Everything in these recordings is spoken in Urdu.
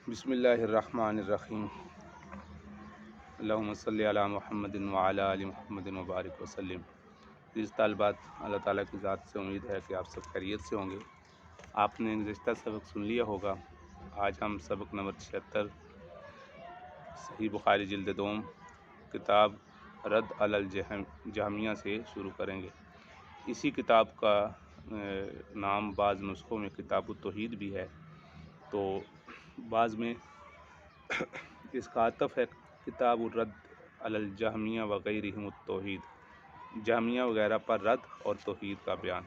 بسم اللہ الرحمن الرحیم اللہم صلی علی محمد وعلی آل محمد وبارک وسلم۔ عزیز طالبات، اللہ تعالیٰ کی ذات سے امید ہے کہ آپ سب خیریت سے ہوں گے۔ آپ نے گزشتہ سبق سن لیا ہوگا۔ آج ہم سبق نمبر 76 صحیح بخاری جلد دوم کتاب رد علی الجہمیہ سے شروع کریں گے۔ اسی کتاب کا نام بعض نسخوں میں کتاب التوحید بھی ہے، تو بعض میں اس کا عطف ہے کتاب الرد علی الجہمیہ وغیرہم التوحید، جہمیہ وغیرہ پر رد اور توحید کا بیان۔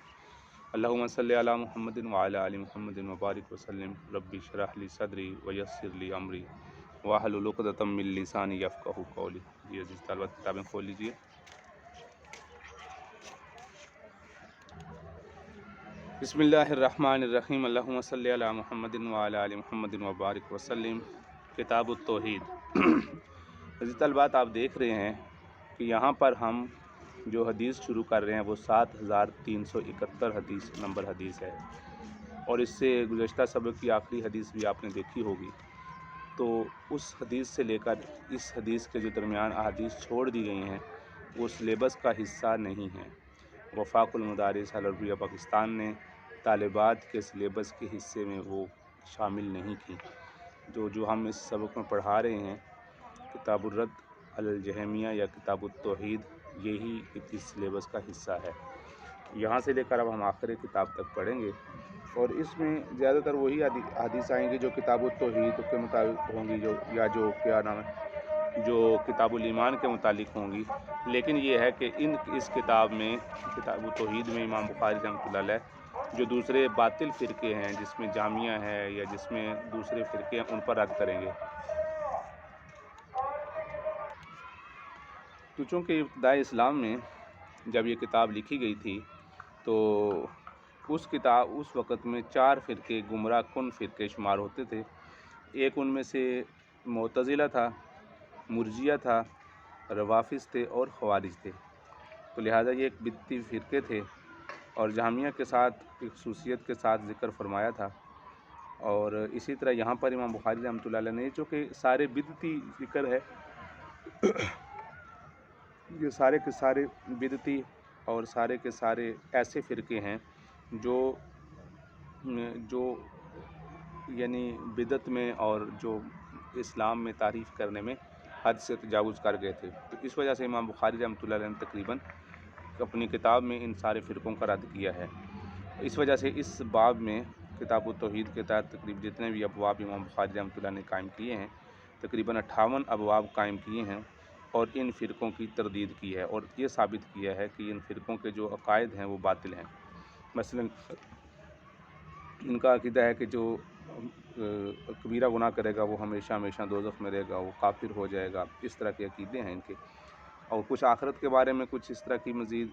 اللہم صلی علی محمد وعلی آل محمد وبارک وسلم۔ رب اشرح لی صدری ویسر لی امری واحلل عقدۃ من لسانی یفقہوا قولی۔ جی عزیز طالبات، کتابیں کھول لیجئے۔ بسم اللہ الرحمن الرحیم۔ اللہم صلی علی محمد وعلی آل محمد وبارک وسلم۔ کتاب التوحید۔ عزیز طالبات، آپ دیکھ رہے ہیں کہ یہاں پر ہم جو حدیث شروع کر رہے ہیں وہ 7371 حدیث نمبر حدیث ہے، اور اس سے گزشتہ سبق کی آخری حدیث بھی آپ نے دیکھی ہوگی۔ تو اس حدیث سے لے کر اس حدیث کے جو درمیان احادیث چھوڑ دی گئی ہیں وہ سلیبس کا حصہ نہیں ہیں۔ وفاق المدارس العربیہ پاکستان نے طالبات کے سلیبس کے حصے میں وہ شامل نہیں کی۔ جو ہم اس سبق میں پڑھا رہے ہیں، کتاب الرد علی الجہمیہ یا کتاب التوحید، یہی اس سلیبس کا حصہ ہے۔ یہاں سے لے کر اب ہم آخر کتاب تک پڑھیں گے، اور اس میں زیادہ تر وہی حدیث آئیں گی جو کتاب التوحید کے مطابق ہوں گی، جو کتاب الایمان کے متعلق ہوں گی۔ لیکن یہ ہے کہ اس کتاب میں، کتاب التوحید میں، امام بخاری رحمۃ اللہ علیہ جو دوسرے باطل فرقے ہیں، جس میں جامعہ ہے یا جس میں دوسرے فرقے ہیں، ان پر رد کریں گے۔ تو چونکہ ابتدائی اسلام میں جب یہ کتاب لکھی گئی تھی تو اس وقت میں 4 فرقے گمراہ کن فرقے شمار ہوتے تھے۔ ایک ان میں سے معتزلہ تھا، مرجئہ تھا، روافض تھے اور خوارج تھے۔ تو لہٰذا یہ ایک بدعتی فرقے تھے، اور جہمیہ کے ساتھ ایک خصوصیت کے ساتھ ذکر فرمایا تھا۔ اور اسی طرح یہاں پر امام بخاری رحمۃ اللہ علیہ نے، چونکہ سارے بدعتی ذکر ہے، یہ سارے کے سارے بدعتی اور سارے کے سارے ایسے فرقے ہیں جو یعنی بدعت میں اور جو اسلام میں تعریف کرنے میں حد سے تجاوز کر گئے تھے۔ تو اس وجہ سے امام بخاری رحمۃ اللہ علیہ نے تقریباً اپنی کتاب میں ان سارے فرقوں کا رد کیا ہے۔ اس وجہ سے اس باب میں، کتاب التوحید کے تحت تقریباً جتنے بھی ابواب امام بخاری رحمۃ اللہ نے قائم کیے ہیں، تقریباً 58 ابواب قائم کیے ہیں، اور ان فرقوں کی تردید کی ہے، اور یہ ثابت کیا ہے کہ ان فرقوں کے جو عقائد ہیں وہ باطل ہیں۔ مثلا ان کا عقیدہ ہے کہ جو کبیرہ گناہ کرے گا وہ ہمیشہ ہمیشہ دوزخ میں رہے گا، وہ کافر ہو جائے گا۔ اس طرح کے عقیدے ہیں ان کے، اور کچھ آخرت کے بارے میں کچھ اس طرح کی مزید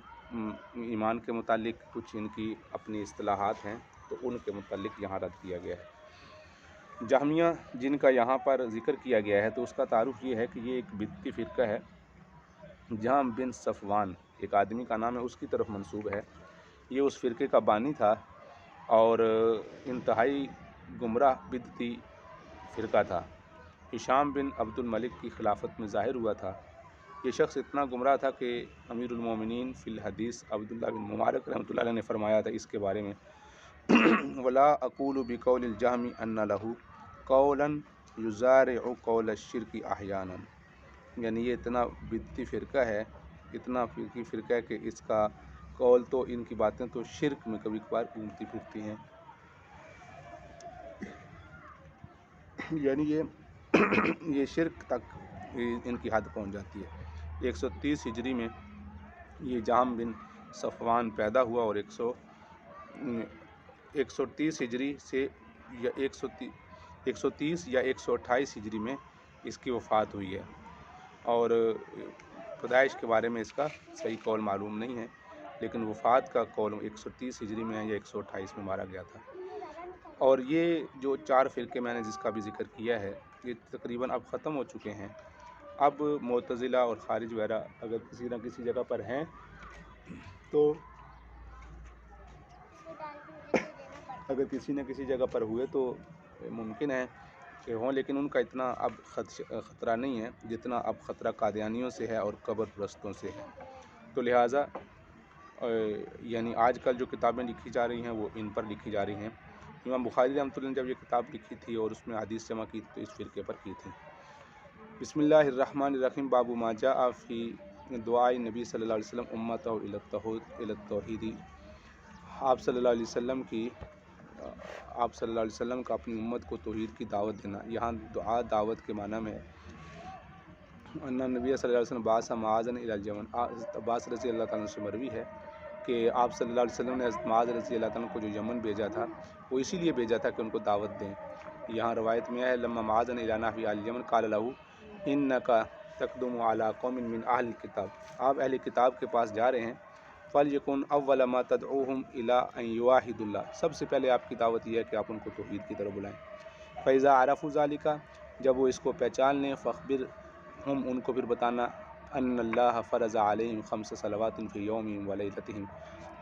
ایمان کے متعلق کچھ ان کی اپنی اصطلاحات ہیں، تو ان کے متعلق یہاں رد کیا گیا ہے۔ جہمیہ جن کا یہاں پر ذکر کیا گیا ہے، تو اس کا تعارف یہ ہے کہ یہ ایک بدعتی فرقہ ہے۔ جہم بن صفوان ایک آدمی کا نام ہے، اس کی طرف منسوب ہے۔ یہ اس فرقے کا بانی تھا، اور انتہائی گمراہ بدعتی فرقہ تھا۔ ہشام بن عبد الملک کی خلافت میں ظاہر ہوا تھا۔ یہ شخص اتنا گمراہ تھا کہ امیر المومنین فی الحدیث عبداللہ بن مبارک رحمۃ اللہ علیہ نے فرمایا تھا اس کے بارے میں، وَلَا أَقُولُ بِقَوْلِ الْجَهْمِ أَنَّ لَهُ قَوْلًا يُزَارِعُ قَوْلَ الشِّرْكِ أَحْيَانًا۔ یعنی یہ اتنا بدعتی فرقہ ہے، اتنا فرقی فرقہ ہے کہ اس کا قول تو، ان کی باتیں تو شرک میں کبھی کبھار گھومتی پھرتی ہیں۔ یعنی یہ شرک تک ان کی حد پہنچ جاتی ہے۔ 130 ہجری میں یہ جہم بن صفوان پیدا ہوا، اور 130 ہجری سے یا 130 یا 128 ہجری میں اس کی وفات ہوئی ہے، اور پیدائش کے بارے میں اس کا صحیح قول معلوم نہیں ہے، لیکن وفات کا قول 130 ہجری میں ہے یا 128 میں مارا گیا تھا۔ اور یہ جو 4 فرقے میں نے جس کا بھی ذکر کیا ہے، یہ تقریباً اب ختم ہو چکے ہیں۔ اب معتزلہ اور خوارج وغیرہ اگر کسی نہ کسی جگہ پر ہیں تو اگر کسی نہ کسی جگہ پر ہوئے تو ممکن ہے کے ہوں، لیکن ان کا اتنا اب خطرہ نہیں ہے جتنا اب خطرہ قادیانیوں سے ہے اور قبر پرستوں سے ہے۔ تو لہٰذا یعنی آج کل جو کتابیں لکھی جا رہی ہیں وہ ان پر لکھی جا رہی ہیں۔ امام بخاری رحمۃ اللہ نے جب یہ کتاب لکھی تھی اور اس میں حدیث جمع کی تو اس فرقے پر کی تھی۔ بسم اللہ الرحمن الرحیم۔ باب ما جاء فی دعاء نبی صلی اللہ علیہ وسلم امتہ الی التوحید۔ آپ صلی اللہ علیہ وسلم کا اپنی امت کو توحید کی دعوت دینا۔ یہاں دعا دعوت کے معنی میں ہے۔ ان نبی صلی اللہ علیہ وسلم بعث معاذ الی الیمن۔ عباس رضی اللہ تعالیٰ عنہ سے مروی ہے کہ آپ صلی اللہ علیہ وسلم نے حضرت معاذ رضی اللہ تعالیٰ عنہ کو جو یمن بھیجا تھا وہ اسی لیے بھیجا تھا کہ ان کو دعوت دیں۔ یہاں روایت میں ہے لما معاذ الی نحو الیمن قال له انک تقدم علی قوم من اہل الکتاب۔ آپ اہل کتاب کے پاس جا رہے ہیں، فلیکن اول ما تدعوہم الی ان یوحدوا اللہ۔ سب سے پہلے آپ کی دعوت یہ ہے کہ آپ ان کو توحید کی طرف بلائیں۔ فاذا عرفوا ذلک، جب وہ اس کو پہچان لیں، فاخبرہم، ان کو پھر بتانا، ان اللہ فرض علیہم 5 صلوات فی یومہم و لیلتہم،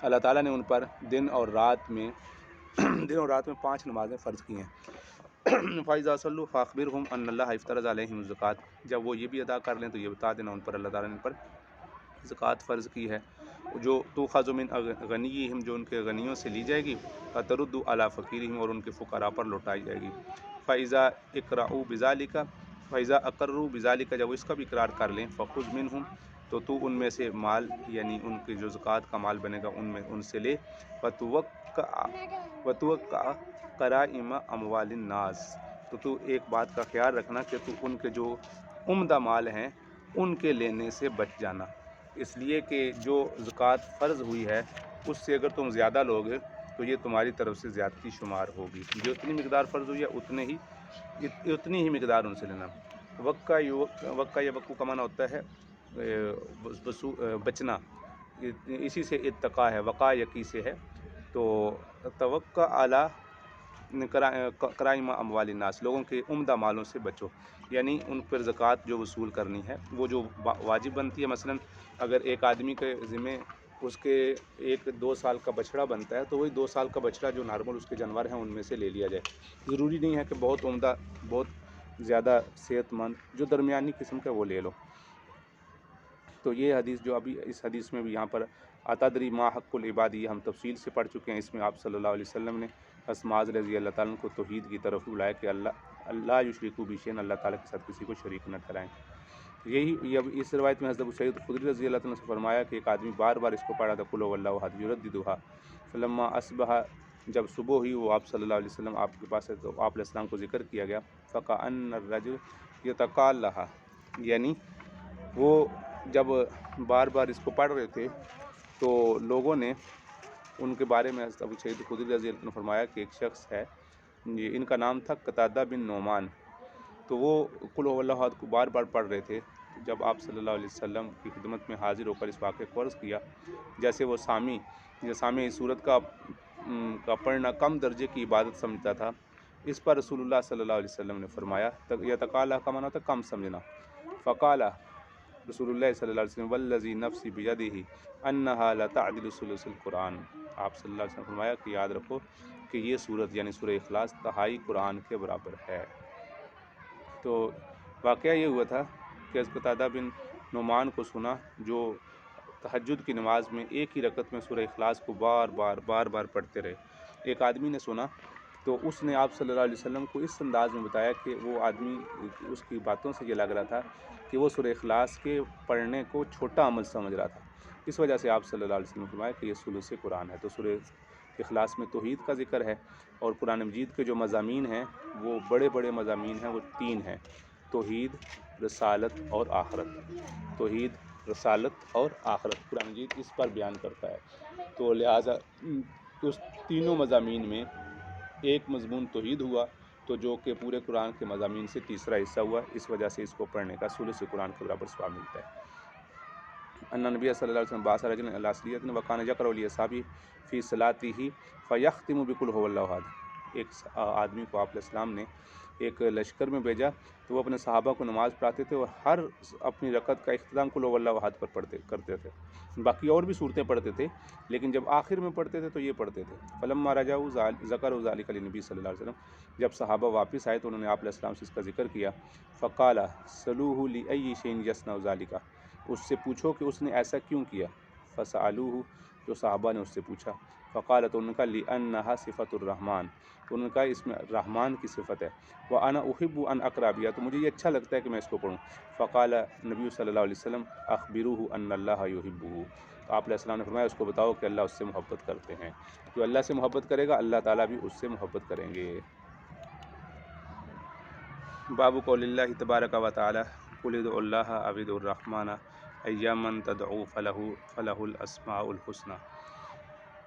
اللہ تعالیٰ نے ان پر دن اور رات میں 5 نمازیں فرض کی ہیں۔ فَإِذَا صَلُّوا فَأَخْبِرْهُمْ أَنَّ اللَّهَ افْتَرَضَ عَلَيْهِمُ الزَّكَاةَ، جب وہ یہ بھی ادا کر لیں تو یہ بتا دینا ان پر اللہ تعالیٰ نے ان پر زکوٰۃ فرض کی ہے، جو تُؤْخَذُ مِنْ غَنِیِّهِمْ، جو ان کے غنیوں سے لی جائے گی، فَتَرُدُّ عَلَىٰ فَقِیرِهِمْ، اور ان کے فقراء پر لوٹائی جائے گی۔ فَإِذَا اقرؤوا بِذَلِكَ، فَإِذَا أَقَرُّوا بِذَلِكَ، جب وہ اس کا بھی اقرار کر لیں، فَخُذْ مِنْهُمْ، تو ان میں سے مال، یعنی ان کے جو زکوٰۃ کا مال بنے گا ان سے لے، وَتُوَقَّعْ قَرَائِمَ أَمْوَالِ النَّاسِ، تو ایک بات کا خیال رکھنا کہ تو ان کے جو عمدہ مال ہیں ان کے لینے سے بچ جانا، اس لیے کہ جو زکوٰۃ فرض ہوئی ہے اس سے اگر تم زیادہ لوگے تو یہ تمہاری طرف سے زیادتی شمار ہوگی، جو اتنی مقدار فرض ہوئی ہے اتنی ہی مقدار ان سے لینا۔ وقع یوقع کا معنی ہوتا ہے بچنا، اسی سے اتقا ہے، وقع یقی سے ہے، تو توقع اعلیٰ کرائم اموال الناس، لوگوں کے عمدہ مالوں سے بچو، یعنی ان پر زکوٰۃ جو وصول کرنی ہے وہ جو واجب بنتی ہے، مثلا اگر ایک آدمی کے ذمہ اس کے 1-2 سال کا بچڑا بنتا ہے تو وہی 2 سال کا بچڑا جو نارمل اس کے جانور ہیں ان میں سے لے لیا جائے، ضروری نہیں ہے کہ بہت عمدہ، بہت زیادہ صحت مند، جو درمیانی قسم کا وہ لے لو۔ تو یہ حدیث جو ابھی اس حدیث میں بھی یہاں پر اتدری ما حق العباد، یہ ہم تفصیل سے پڑھ چکے ہیں، اس میں آپ صلی اللہ علیہ وسلم نے حضرت معاذ رضی اللہ تعالیٰ عنہ کو توحید کی طرف بلایا کہ اللہ یشرکوا بہ شیئا، اللہ تعالیٰ کے ساتھ کسی کو شریک نہ ٹھہرائیں۔ یہی اب اس روایت میں حضرت ابو سعید خدری رضی اللہ تعالیٰ عنہ سے فرمایا کہ ایک آدمی بار بار اس کو پڑھا تھا قل هو اللہ احد یرددھا، فلما اصبح، جب صبح ہوئی وہ آپ صلی اللہ علیہ وسلم آپ کے پاس ہے تو آپ علیہ السلام کو ذکر کیا گیا، فکأن الرجل یتقالھا، یعنی وہ جب بار بار اس کو پڑھ رہے تھے تو لوگوں نے ان کے بارے میں حضرت ابو سعید خدری رضی اللہ عنہ نے فرمایا کہ ایک شخص ہے، ان کا نام تھا قتادہ بن نعمان، تو وہ قل هو اللہ احد کو بار بار پڑھ رہے تھے۔ جب آپ صلی اللہ علیہ وسلم کی خدمت میں حاضر ہو کر اس واقعے کو عرض کیا، جیسے وہ سامع اس صورت کا پڑھنا کم درجے کی عبادت سمجھتا تھا، اس پر رسول اللہ صلی اللہ علیہ وسلم نے فرمایا، یتقالا کا معنی ہوتا ہے کم سمجھنا، فقالا رسول اللہ صلی اللہ علیہ وسلم والذی نفسی بیدہ انہا لتعدل ثلث القرآن، آپ صلی اللہ علیہ وسلم نے فرمایا کہ یاد رکھو کہ یہ سورت یعنی سورہ اخلاص تہائی قرآن کے برابر ہے۔ تو واقعہ یہ ہوا تھا کہ حضرت قتادہ بن نعمان کو سنا جو تہجد کی نماز میں ایک ہی رکعت میں سورہ اخلاص کو بار بار پڑھتے رہے۔ ایک آدمی نے سنا تو اس نے آپ صلی اللہ علیہ وسلم کو اس انداز میں بتایا کہ وہ آدمی، اس کی باتوں سے یہ لگ رہا تھا کہ وہ سورہ اخلاص کے پڑھنے کو چھوٹا عمل سمجھ رہا تھا، اس وجہ سے آپ صلی اللہ علیہ وسلم نے فرمایا کہ یہ ثلث قرآن ہے۔ تو سورہ اخلاص میں توحید کا ذکر ہے، اور قرآن مجید کے جو مضامین ہیں وہ بڑے مضامین ہیں، وہ 3 ہیں: توحید، رسالت اور آخرت۔ توحید، رسالت اور آخرت قرآن مجید اس پر بیان کرتا ہے، تو لہٰذا اس تینوں مضامین میں ایک مضمون توحید ہوا، تو جو کہ پورے قرآن کے مضامین سے تیسرا حصہ ہوا، اس وجہ سے اس کو پڑھنے کا ثلث قرآن کے برابر ثواب ملتا ہے۔ ان نبی صلی اللہ علیہ وسلم بعث رجلا الی سریۃ وکان یقرأ لاصحابہ فی صلاتہ فیختم بقل هو اللہ احد، ایک آدمی کو آپ علیہ السلام نے ایک لشکر میں بھیجا تو وہ اپنے صحابہ کو نماز پڑھاتے تھے اور ہر اپنی رکعت کا اختتام قل هو اللہ احد پر کرتے تھے. باقی اور بھی صورتیں پڑھتے تھے لیکن جب آخر میں پڑھتے تھے تو یہ پڑھتے تھے. فلما رجعوا ذکروا ذلك للنبی صلی اللہ علیہ وسلم. جب صحابہ واپس آئے تو انہوں نے آپ علیہ السلام سے اس کا ذکر کیا. فقال سلوه لأي شيء يصنع ذلك. اس سے پوچھو کہ اس نے ایسا کیوں کیا. فسألوه. جو صحابہ نے اس سے پوچھا. فقال تو ان کا لأنها صفۃ الرحمن. تو ان کا اس میں رحمان کی صفت ہے. وأنا أحب أن أقرأ بها. تو مجھے یہ اچھا لگتا ہے کہ میں اس کو پڑھوں. فقال نبی صلی اللہ علیہ وسلم أخبروه أن الله يحبه. تو آپ علیہ السلام نے فرمایا اس کو بتاؤ کہ اللہ اس سے محبت کرتے ہیں. جو اللہ سے محبت کرے گا اللہ تعالیٰ بھی اس سے محبت کریں گے. باب قول اللہ تبارک و تعالی قل ادعوا اللہ او ادعوا الرحمن ایاما تدعوا فلہ الاسماء الحسنی.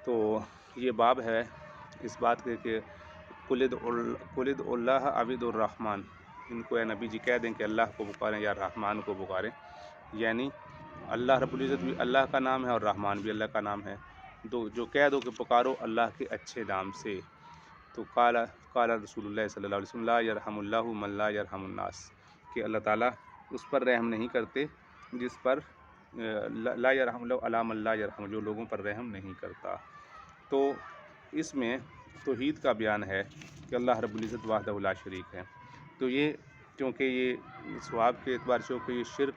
تو یہ باب ہے اس بات کے کہ قل ادعوا اللہ او ادعوا الرحمن. ان کو اے نبی جی کہہ دیں کہ اللہ کو پکاریں یا رحمان کو پکاریں. یعنی اللہ رب العزت بھی اللہ کا نام ہے اور رحمان بھی اللہ کا نام ہے. تو جو کہہ دو کہ پکارو اللہ کے اچھے نام سے. تو قال رسول اللہ صلی اللہ علیہ وسلم لا یرحم اللہ من لا یرحم الناس. کہ اللہ تعالیٰ اس پر رحم نہیں کرتے جس پر لا یرحم اللہ علی من لا یرحم، جو لوگوں پر رحم نہیں کرتا. تو اس میں توحید کا بیان ہے کہ اللہ رب العزت وحدہ لا شریک ہے. تو یہ کیونکہ یہ ثواب کے اعتبار سے کہ یہ شرک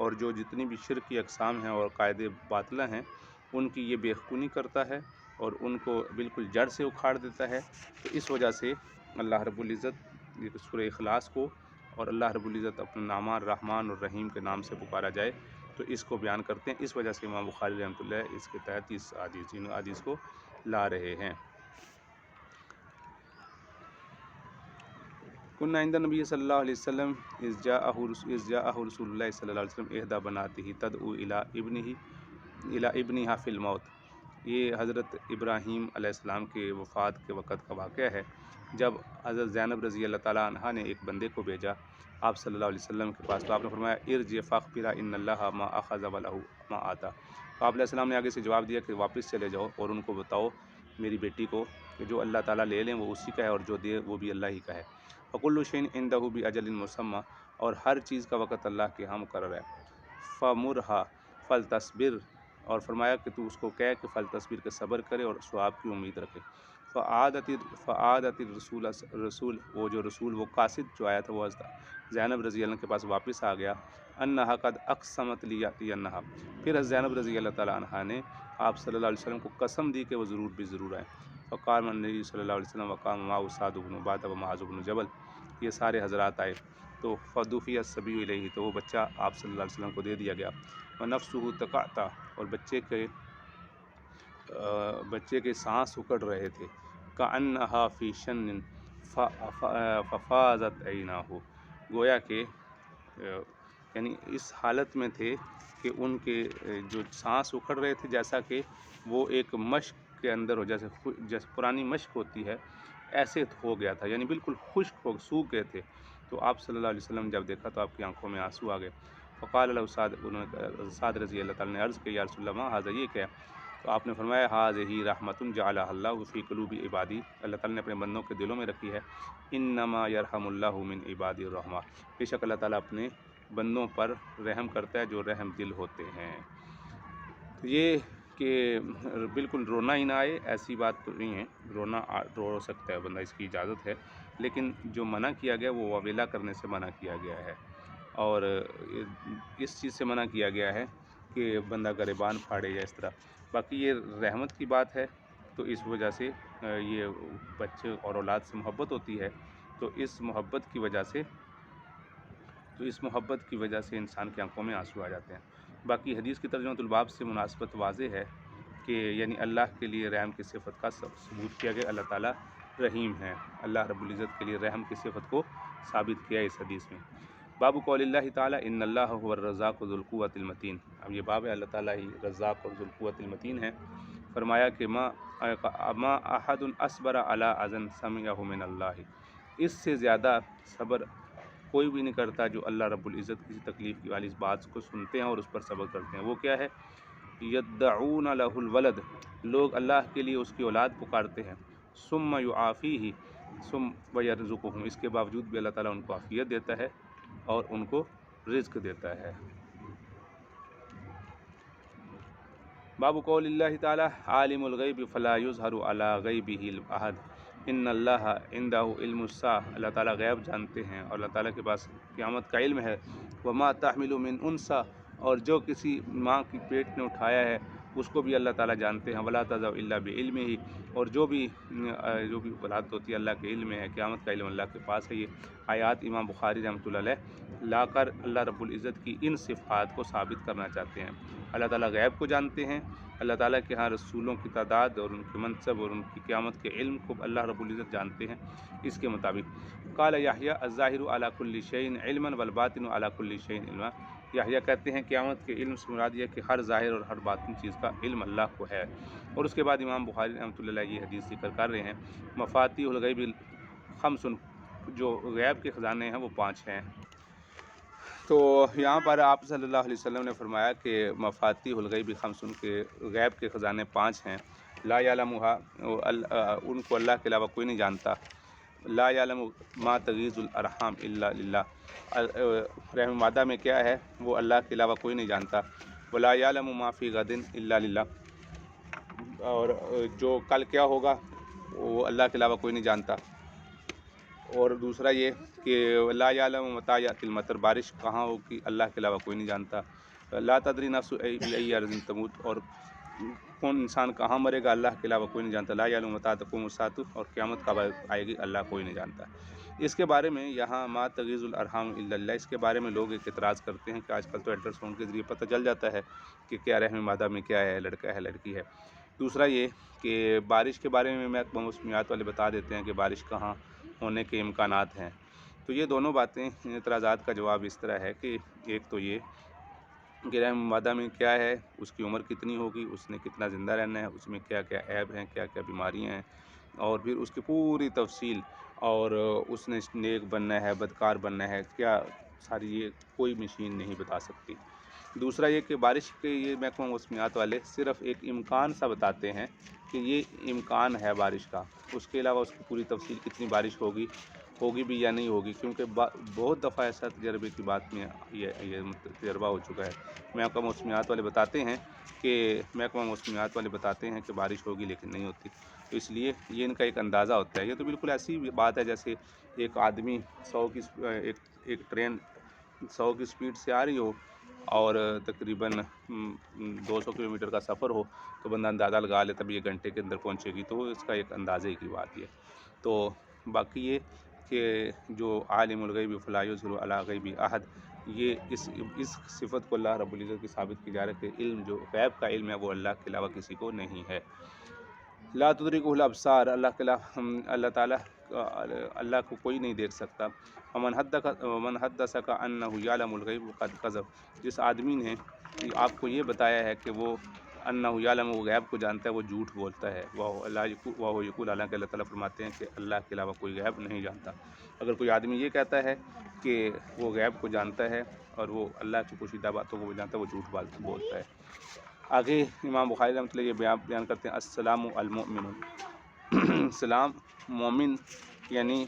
اور جو جتنی بھی شرک کی اقسام ہیں اور قاعدے باطلہ ہیں ان کی یہ بےخونی کرتا ہے اور ان کو بالکل جڑ سے اکھاڑ دیتا ہے. تو اس وجہ سے اللہ رب العزت سورہ اخلاص کو اور اللہ رب العزت اپنے نامہ رحمان اور رحیم کے نام سے پکارا جائے تو اس کو بیان کرتے ہیں. اس وجہ سے امام بخاری رحمۃ اللہ اس کے تحت اس حدیث کو لا رہے ہیں. کنا عند النبی صلی اللہ علیہ وسلم اذ جاءہ رسول اللہ صلی اللہ علیہ وسلم احدی بناتہ تدعو الی ابنہا فی الموت. یہ حضرت ابراہیم علیہ السلام کے وفات کے وقت کا واقعہ ہے جب حضرت زینب رضی اللہ تعالیٰ عنہا نے ایک بندے کو بھیجا آپ صلی اللہ علیہ وسلم کے پاس. تو آپ نے فرمایا ارجع فاخبرا ان اللہ ما اخذ ولہ ما آتا. تو آپ علیہ السلام نے آگے سے جواب دیا کہ واپس چلے جاؤ اور ان کو بتاؤ میری بیٹی کو کہ جو اللہ تعالیٰ لے لیں وہ اسی کا ہے اور جو دے وہ بھی اللہ ہی کا ہے. فکل شیء عندہ باجل مسمى. اور ہر چیز کا وقت اللہ کے ہاں مقرر ہے. فمرھا فلتصبر. اور فرمایا کہ تو اس کو کہہ کہ فلتصبر کے صبر کرے اور ثواب کی امید رکھے. فعادت رسول وہ جو رسول وہ قاصد جو آیا تھا وہ زینب رضی اللہ عنہ کے پاس واپس آ گیا. انہا قد اقسمت لیاتی انہا. پھر حضرت زینب رضی اللہ تعالیٰ عنہا نے آپ صلی اللہ علیہ وسلم کو قسم دی کہ وہ ضرور بھی ضرور آئے. فقام النبی صلی اللہ علیہ وسلم وقام معه سعد بن عبادہ و معاذ بن جبل. یہ سارے حضرات آئے تو فدفع الصبی الیہ. تو وہ بچہ آپ صلی اللہ علیہ وسلم کو دے دیا گیا. ونفسہ تقعتا. اور بچے کے سانس اکڑ رہے تھے. کأنہا فی شن ففاضت عیناہ. گویا کہ یعنی اس حالت میں تھے کہ ان کے جو سانس اکھڑ رہے تھے جیسا کہ وہ ایک مشق کے اندر ہو، جیسے پرانی مشق ہوتی ہے ایسے ہو گیا تھا، یعنی بالکل خشک ہو سوکھ گئے تھے. تو آپ صلی اللہ علیہ وسلم جب دیکھا تو آپ کی آنکھوں میں آنسو آ گئے. فقال له سعد رضی اللہ تعالیٰ نے عرض کہ یا رسول اللہ ما ھذا، یہ کیا؟ تو آپ نے فرمایا ھذہ رحمۃ جعلھا اللہ فی قلوب عبادی. اللہ تعالیٰ نے اپنے بندوں کے دلوں میں رکھی ہے. انما یرحم اللہ من عبادی الرحمٰ. بے شک اللہ تعالیٰ اپنے بندوں پر رحم کرتا ہے جو رحم دل ہوتے ہیں. تو یہ کہ بالکل رونا ہی نہ آئے ایسی بات تو نہیں ہے. رو سکتا ہے بندہ، اس کی اجازت ہے، لیکن جو منع کیا گیا وہ واویلا کرنے سے منع کیا گیا ہے اور اس چیز سے منع کیا گیا ہے کہ بندہ گریبان پھاڑے یا اس طرح. باقی یہ رحمت کی بات ہے تو اس وجہ سے یہ بچے اور اولاد سے محبت ہوتی ہے. تو اس محبت کی وجہ سے انسان کی آنکھوں میں آنسو آ جاتے ہیں. باقی حدیث کی ترجمۃ الباب سے مناسبت واضح ہے کہ یعنی اللہ کے لیے رحم کی صفت کا ثبوت کیا گیا. اللہ تعالیٰ رحیم ہیں. اللہ رب العزت کے لیے رحم کی صفت کو ثابت کیا اس حدیث میں. باب قول اللہ تعالیٰ ان اللہ هو الرزاق ذو القوۃ المتین. اب یہ باب ہے اللہ تعالیٰ ہی رزاق اور ذو القوۃ المتین ہے. فرمایا کہ ما احد اصبر علی اذن سمعہ من اللہ. اس سے زیادہ صبر کوئی بھی نہیں کرتا جو اللہ رب العزت کسی تکلیف والی اس بات کو سنتے ہیں اور اس پر صبر کرتے ہیں. وہ کیا ہے؟ یدعون لہ الولد. لوگ اللہ کے لیے اس کی اولاد پکارتے ہیں. ثم یعافیہ. ثم ویرزقہم، اس کے باوجود بھی اللہ تعالیٰ ان کو عافیت دیتا ہے اور ان کو رزق دیتا ہے۔ باب قول اللہ تعالیٰ عالم الغیب فلا یظہر علی غیبہ احد ان اللہ عندہ علم الساعہ، اللہ تعالیٰ غیب جانتے ہیں اور اللہ تعالیٰ کے پاس قیامت کا علم ہے۔ وما تحمل من انثی، اور جو کسی ماں کی پیٹ نے اٹھایا ہے اس کو بھی اللہ تعالیٰ جانتے ہیں۔ ولا تضع الا بعلمہ، اور جو بھی ولادت ہوتی ہے اللہ کے علم میں ہے، قیامت کا علم اللہ کے پاس ہے۔ یہ آیات امام بخاری رحمۃ اللہ علیہ لا کر اللہ رب العزت کی ان صفات کو ثابت کرنا چاہتے ہیں۔ اللہ تعالیٰ غیب کو جانتے ہیں، اللہ تعالیٰ کے ہاں رسولوں کی تعداد اور ان کے منصب اور ان کی قیامت کے علم کو اللہ رب العزت جانتے ہیں۔ اس کے مطابق قال یحییٰ الظاہر علی کل شیء علما والباطن علی کل شیء علما، یحییٰ کہتے ہیں قیامت کے علم سے مراد یہ کہ ہر ظاہر اور ہر باطن چیز کا علم اللہ کو ہے۔ اور اس کے بعد امام بخاری رحمۃ اللہ علیہ یہ حدیث ذکر کر رہے ہیں مفاتیح الغیب خمس، جو غیب کے خزانے ہیں وہ 5 ہیں۔ تو یہاں پر آپ صلی اللہ علیہ وسلم نے فرمایا کہ مفاتیح الغیب خمس، کے غیب کے خزانے 5 ہیں۔ لا یعلمھا، ان کو اللہ کے علاوہ کوئی نہیں جانتا۔ لا یعلم ما تغیض الارحام الا للہ، رحم مادہ میں کیا ہے وہ اللہ کے علاوہ کوئی نہیں جانتا۔ ولا یعلم ما فی غد الا للہ، اور جو کل کیا ہوگا وہ اللہ کے علاوہ کوئی نہیں جانتا۔ اور دوسرا یہ کہ لا یعلم متی یأتی المطر، بارش کہاں ہوگی اللہ کے علاوہ کوئی نہیں جانتا۔ لا تدری نفس بأی ارض تموت، اور کون انسان کہاں مرے گا اللہ کے علاوہ کوئی نہیں جانتا۔ لا یعلم متی تقوم الساعۃ، اور قیامت کب آئے گی اللہ کوئی نہیں جانتا۔ اس کے بارے میں یہاں ما تغیض الارحام الا اللہ، اس کے بارے میں لوگ ایک اعتراض کرتے ہیں کہ آج کل تو الٹرا ساؤنڈ کے ذریعے پتہ چل جاتا ہے کہ کیا رحم مادہ میں کیا ہے، لڑکا ہے لڑکی ہے۔ دوسرا یہ کہ بارش کے بارے میں محکمہ موسمیات والے بتا دیتے ہیں کہ بارش کہاں ہونے کے امکانات ہیں۔ تو یہ دونوں باتیں، ان اعتراضات کا جواب اس طرح ہے کہ ایک تو یہ کہ رحم مادہ میں کیا ہے، اس کی عمر کتنی ہوگی، اس نے کتنا زندہ رہنا ہے، اس میں کیا کیا عیب ہیں، کیا کیا بیماریاں ہیں، اور پھر اس کی پوری تفصیل، اور اس نے نیک بننا ہے بدکار بننا ہے، کیا ساری یہ کوئی مشین نہیں بتا سکتی۔ دوسرا یہ کہ بارش کے یہ محکمہ موسمیات والے صرف ایک امکان سا بتاتے ہیں کہ یہ امکان ہے بارش کا، اس کے علاوہ اس کی پوری تفصیل کتنی بارش ہوگی بھی یا نہیں ہوگی، کیونکہ بہت دفعہ ایسا تجربے کی بات میں یہ تجربہ ہو چکا ہے۔ محکمہ موسمیات والے بتاتے ہیں کہ بارش ہوگی لیکن نہیں ہوتی، تو اس لیے یہ ان کا ایک اندازہ ہوتا ہے۔ یہ تو بالکل ایسی بات ہے جیسے ایک آدمی ایک ٹرین 100 کی سپیڈ سے آ رہی ہو اور تقریباً 200 کلومیٹر کا سفر ہو، تو بندہ اندازہ لگا لے تب یہ گھنٹے کے اندر پہنچے گی، تو اس کا ایک اندازے کی بات ہے۔ تو باقی یہ کہ جو عالم الغیب فلا یظہر علی غیبہ احد، یہ اس صفت کو اللہ رب العزت کی ثابت کی جا رہی ہے کہ علم جو غیب کا علم ہے وہ اللہ کے علاوہ کسی کو نہیں ہے۔ لا تدرکہ الابصار، اللہ تعالیٰ اللہ کو کوئی نہیں دیکھ سکتا۔ ومن حدثک انہ یعلم الغیب فقد کذب، جس آدمی نے آپ کو یہ بتایا ہے کہ وہ انہ یعلم، وہ غیب کو جانتا ہے، وہ جھوٹ بولتا ہے۔ وہو یقول، حالانکہ اللہ تعالیٰ فرماتے ہیں کہ اللہ کے علاوہ کوئی غیب نہیں جانتا۔ اگر کوئی آدمی یہ کہتا ہے کہ وہ غیب کو جانتا ہے اور وہ اللہ کی پوشیدہ باتوں کو جانتا ہے، وہ جھوٹ بولتا ہے۔ آگے امام بخاری رحمۃ اللہ یہ بیان کرتے ہیں السلام المؤمن، سلام مومن یعنی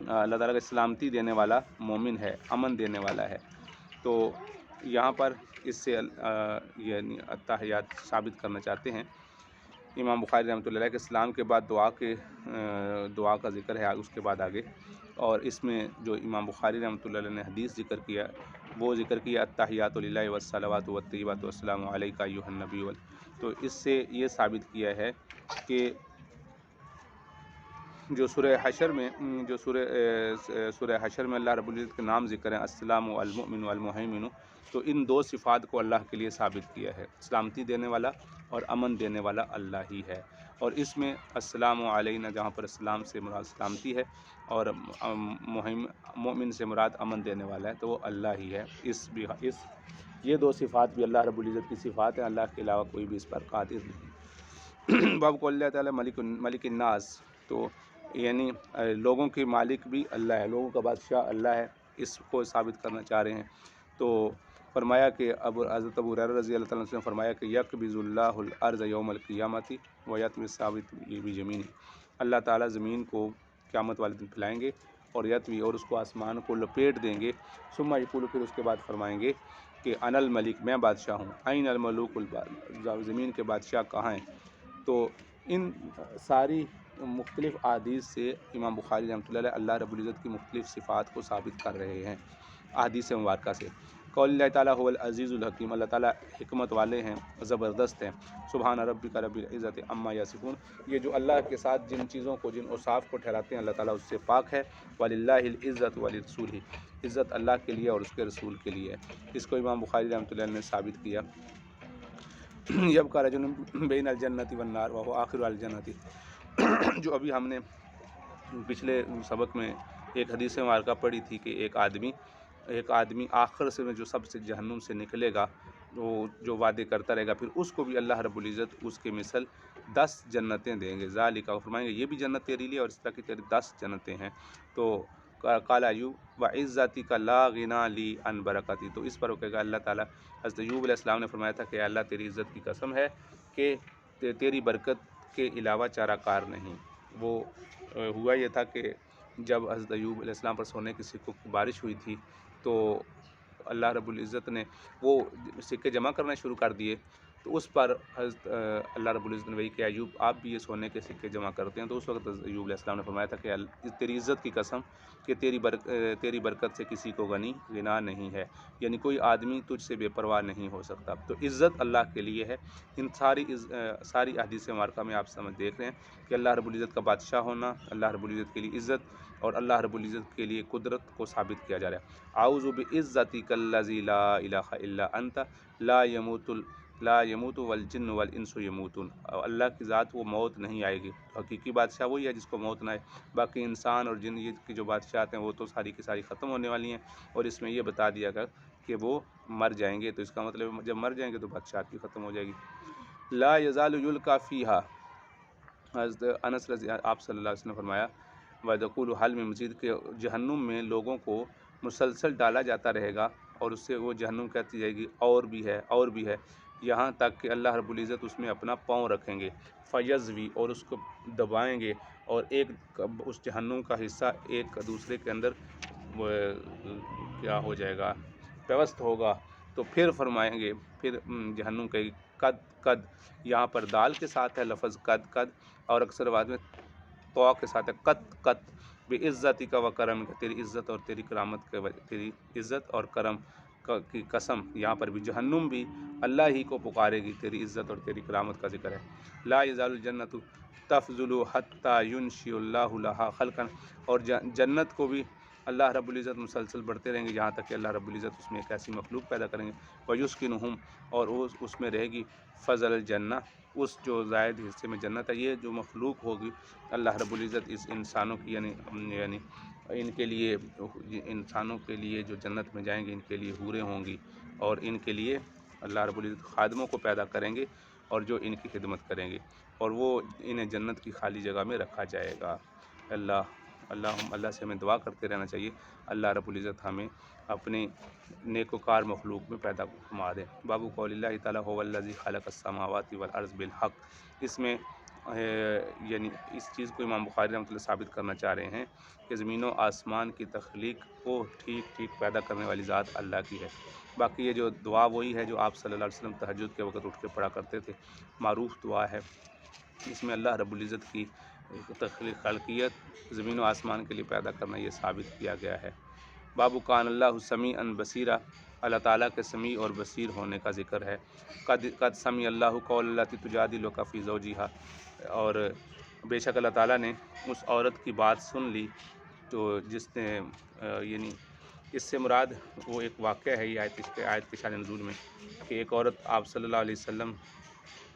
اللہ تعالیٰ کا سلامتی دینے والا مومن ہے، امن دینے والا ہے۔ تو یہاں پر اس سے یعنی التحیات ثابت کرنا چاہتے ہیں امام بخاری رحمۃ اللہ علیہ کے سلام کے بعد دعا کا ذکر ہے اس کے بعد آگے، اور اس میں جو امام بخاری رحمۃ اللہ علیہ نے حدیث ذکر کیا وہ ذکر کیا التحیات للہ والصلوات والطیبات والسلام علیک ایھا النبی، تو اس سے یہ ثابت کیا ہے کہ جو سورہ حشر میں اللہ رب العزت کے نام ذکر ہیں السلام المؤمن والمہیمن، تو ان 2 صفات کو اللہ کے لیے ثابت کیا ہے، سلامتی دینے والا اور امن دینے والا اللہ ہی ہے۔ اور اس میں السلام علینا، جہاں پر السلام سے مراد سلامتی ہے اور مومن سے مراد امن دینے والا ہے، تو وہ اللہ ہی ہے۔ یہ 2 صفات بھی اللہ رب العزت کی صفات ہیں، اللہ کے علاوہ کوئی بھی اس پر قادر نہیں۔ باب قول اللہ تعالیٰ ملک الناس، تو یعنی لوگوں کے مالک بھی اللہ ہے، لوگوں کا بادشاہ اللہ ہے، اس کو ثابت کرنا چاہ رہے ہیں۔ تو فرمایا کہ حضرت ابو ہریرہ رضی اللہ تعالیٰ عنہ نے فرمایا کہ یقبض اللہ الارض یوم القیامۃ ویطوی السماء بیمینہ، اللہ تعالیٰ زمین کو قیامت والے دن پھیلائیں گے، اور یتوی اور اس کو آسمان کو لپیٹ دیں گے، ثم یقول پھر اس کے بعد فرمائیں گے کہ انا الملک میں بادشاہ ہوں، این الملوک زمین کے بادشاہ کہاں ہیں؟ تو ان ساری مختلف احادیث سے امام بخاری رحمۃ اللہ علیہ اللہ رب العزت کی مختلف صفات کو ثابت کر رہے ہیں احادیث مبارکہ سے۔ قول اللہ تعالیٰ هو العزیز الحکیم، اللہ تعالیٰ حکمت والے ہیں، زبردست ہیں۔ سبحان ربک رب العزت عما یصفون، یہ جو اللہ کے ساتھ جن چیزوں کو، جن اوصاف کو ٹھہراتے ہیں، اللہ تعالیٰ اس سے پاک ہے۔ وللہ العزت ولرسولہ، عزت اللہ کے لیے اور اس کے رسول کے لیے ہے۔ اس کو امام بخاری رحمۃ اللہ علیہ نے ثابت کیا۔ یبقی رجل بین الجنۃ والنار وهو آخر الجنۃ، جو ابھی ہم نے پچھلے سبق میں ایک حدیث مبارکہ پڑھی تھی کہ ایک آدمی آخر سے جو سب سے جہنم سے نکلے گا، وہ جو وعدے کرتا رہے گا، پھر اس کو بھی اللہ رب العزت اس کے مثل 10 جنتیں دیں گے۔ ذالک، فرمائیں گے یہ بھی جنت تیری لیے اور اس طرح کی تیری 10 جنتیں ہیں۔ تو قال ایوب وعزتک لا غنی لی عن برکتی، تو اس پر وہ کہے گا اللہ تعالیٰ، حضرت ایوب علیہ السلام نے فرمایا تھا کہ اللہ تیری عزت کی قسم ہے کہ تیری برکت کے علاوہ چارہ کار نہیں۔ وہ ہوا یہ تھا کہ جب حضرت ایوب علیہ السلام پر سونے کے سکوں کی بارش ہوئی تھی، تو اللہ رب العزت نے وہ سکے جمع کرنا شروع کر دیے، تو اس پر حضرت اللہ رب العزت نے وہی کہ ایوب آپ بھی یہ سونے کے سکے جمع کرتے ہیں، تو اس وقت حضرت ایوب علیہ السلام نے فرمایا تھا کہ تیری عزت کی قسم کہ تیری برکت سے کسی کو غنا نہیں ہے، یعنی کوئی آدمی تجھ سے بے پرواہ نہیں ہو سکتا۔ تو عزت اللہ کے لیے ہے۔ ان ساری احادیث مبارکہ میں آپ سمجھ دیکھ رہے ہیں کہ اللہ رب العزت کا بادشاہ ہونا، اللہ رب العزت کے لیے عزت اور اللہ رب العزت کے لیے قدرت کو ثابت کیا جا رہا ہے۔ اعوذ بعزتک الذی لا الہ الا انت لا یموت والجن والانس یموتون، اللہ کی ذات وہ موت نہیں آئے گی، حقیقی بادشاہ وہی ہے جس کو موت نہ آئے، باقی انسان اور جن کی جو بادشاہت ہیں وہ تو ساری کی ساری ختم ہونے والی ہیں، اور اس میں یہ بتا دیا گیا کہ وہ مر جائیں گے، تو اس کا مطلب جب مر جائیں گے تو بادشاہت بھی ختم ہو جائے گی۔ لا یزال یلقی فیہا، حضرت انس رضی آپ صلی اللہ علیہ وسلم نے فرمایا وَيَقُولُ حَلْ مِن مزید، کہ جہنم میں لوگوں کو مسلسل ڈالا جاتا رہے گا، اور اس سے وہ جہنم کہتی جائے گی اور بھی ہے اور بھی ہے، یہاں تک کہ اللہ رب العزت اس میں اپنا پاؤں رکھیں گے، فیضوی، اور اس کو دبائیں گے، اور ایک اس جہنم کا حصہ ایک دوسرے کے اندر کیا ہو جائے گا، پیوست ہوگا، تو پھر فرمائیں گے، پھر جہنم کہے گی قد قد، یہاں پر دال کے ساتھ ہے لفظ قد قد، اور اکثر بعد میں تو کے ساتھ ہے قط قط، بعزتک و کرمک، تیری عزت اور تیری کرامت کے تیری عزت اور کرم کی قسم، یہاں پر بھی جہنم بھی اللہ ہی کو پکارے گی، تیری عزت اور تیری کرامت کا ذکر ہے۔ لا یزال الجنت تفضل حتی ینشئ اللہ لہا خلقا، اور جنت کو بھی اللہ رب العزت مسلسل بڑھتے رہیں گے یہاں تک کہ اللہ رب العزت اس میں ایک ایسی مخلوق پیدا کریں گے، وَيُسْكِنُهُمْ، اور اس میں رہے گی فضل الجنہ، اس جو زائد حصے میں جنت ہے، یہ جو مخلوق ہوگی اللہ رب العزت اس انسانوں کی یعنی ان کے لیے، انسانوں کے لیے جو جنت میں جائیں گے ان کے لیے حوریں ہوں گی، اور ان کے لیے اللہ رب العزت خادموں کو پیدا کریں گے اور جو ان کی خدمت کریں گے، اور وہ انہیں جنت کی خالی جگہ میں رکھا جائے گا۔ اللہ سے ہمیں دعا کرتے رہنا چاہیے اللہ رب العزت ہمیں اپنے نیک وکار مخلوق میں پیدا فرما دے۔ باب قول اللہ تعالیٰ هو الذی خلق السماوات والارض بالحق، اس میں یعنی اس چیز کو امام بخاری رحمۃ اللہ ثابت کرنا چاہ رہے ہیں کہ زمین و آسمان کی تخلیق کو ٹھیک ٹھیک پیدا کرنے والی ذات اللہ کی ہے۔ باقی یہ جو دعا وہی ہے جو آپ صلی اللہ علیہ وسلم تہجد کے وقت اٹھ کے پڑھا کرتے تھے، معروف دعا ہے، اس میں اللہ رب العزت کی خلقیت زمین و آسمان کے لیے پیدا کرنا یہ ثابت کیا گیا ہے۔ باب کان اللہ سمیعا بصیرا، اللہ تعالیٰ کے سمیع اور بصیر ہونے کا ذکر ہے۔ قد سمع اللہ قول التی تجادلک فی زوجہا، اور بے شک اللہ تعالیٰ نے اس عورت کی بات سن لی تو جس نے یعنی اس سے مراد وہ ایک واقعہ ہے، یہ آیت کے شان نزول میں، کہ ایک عورت آپ صلی اللہ علیہ وسلم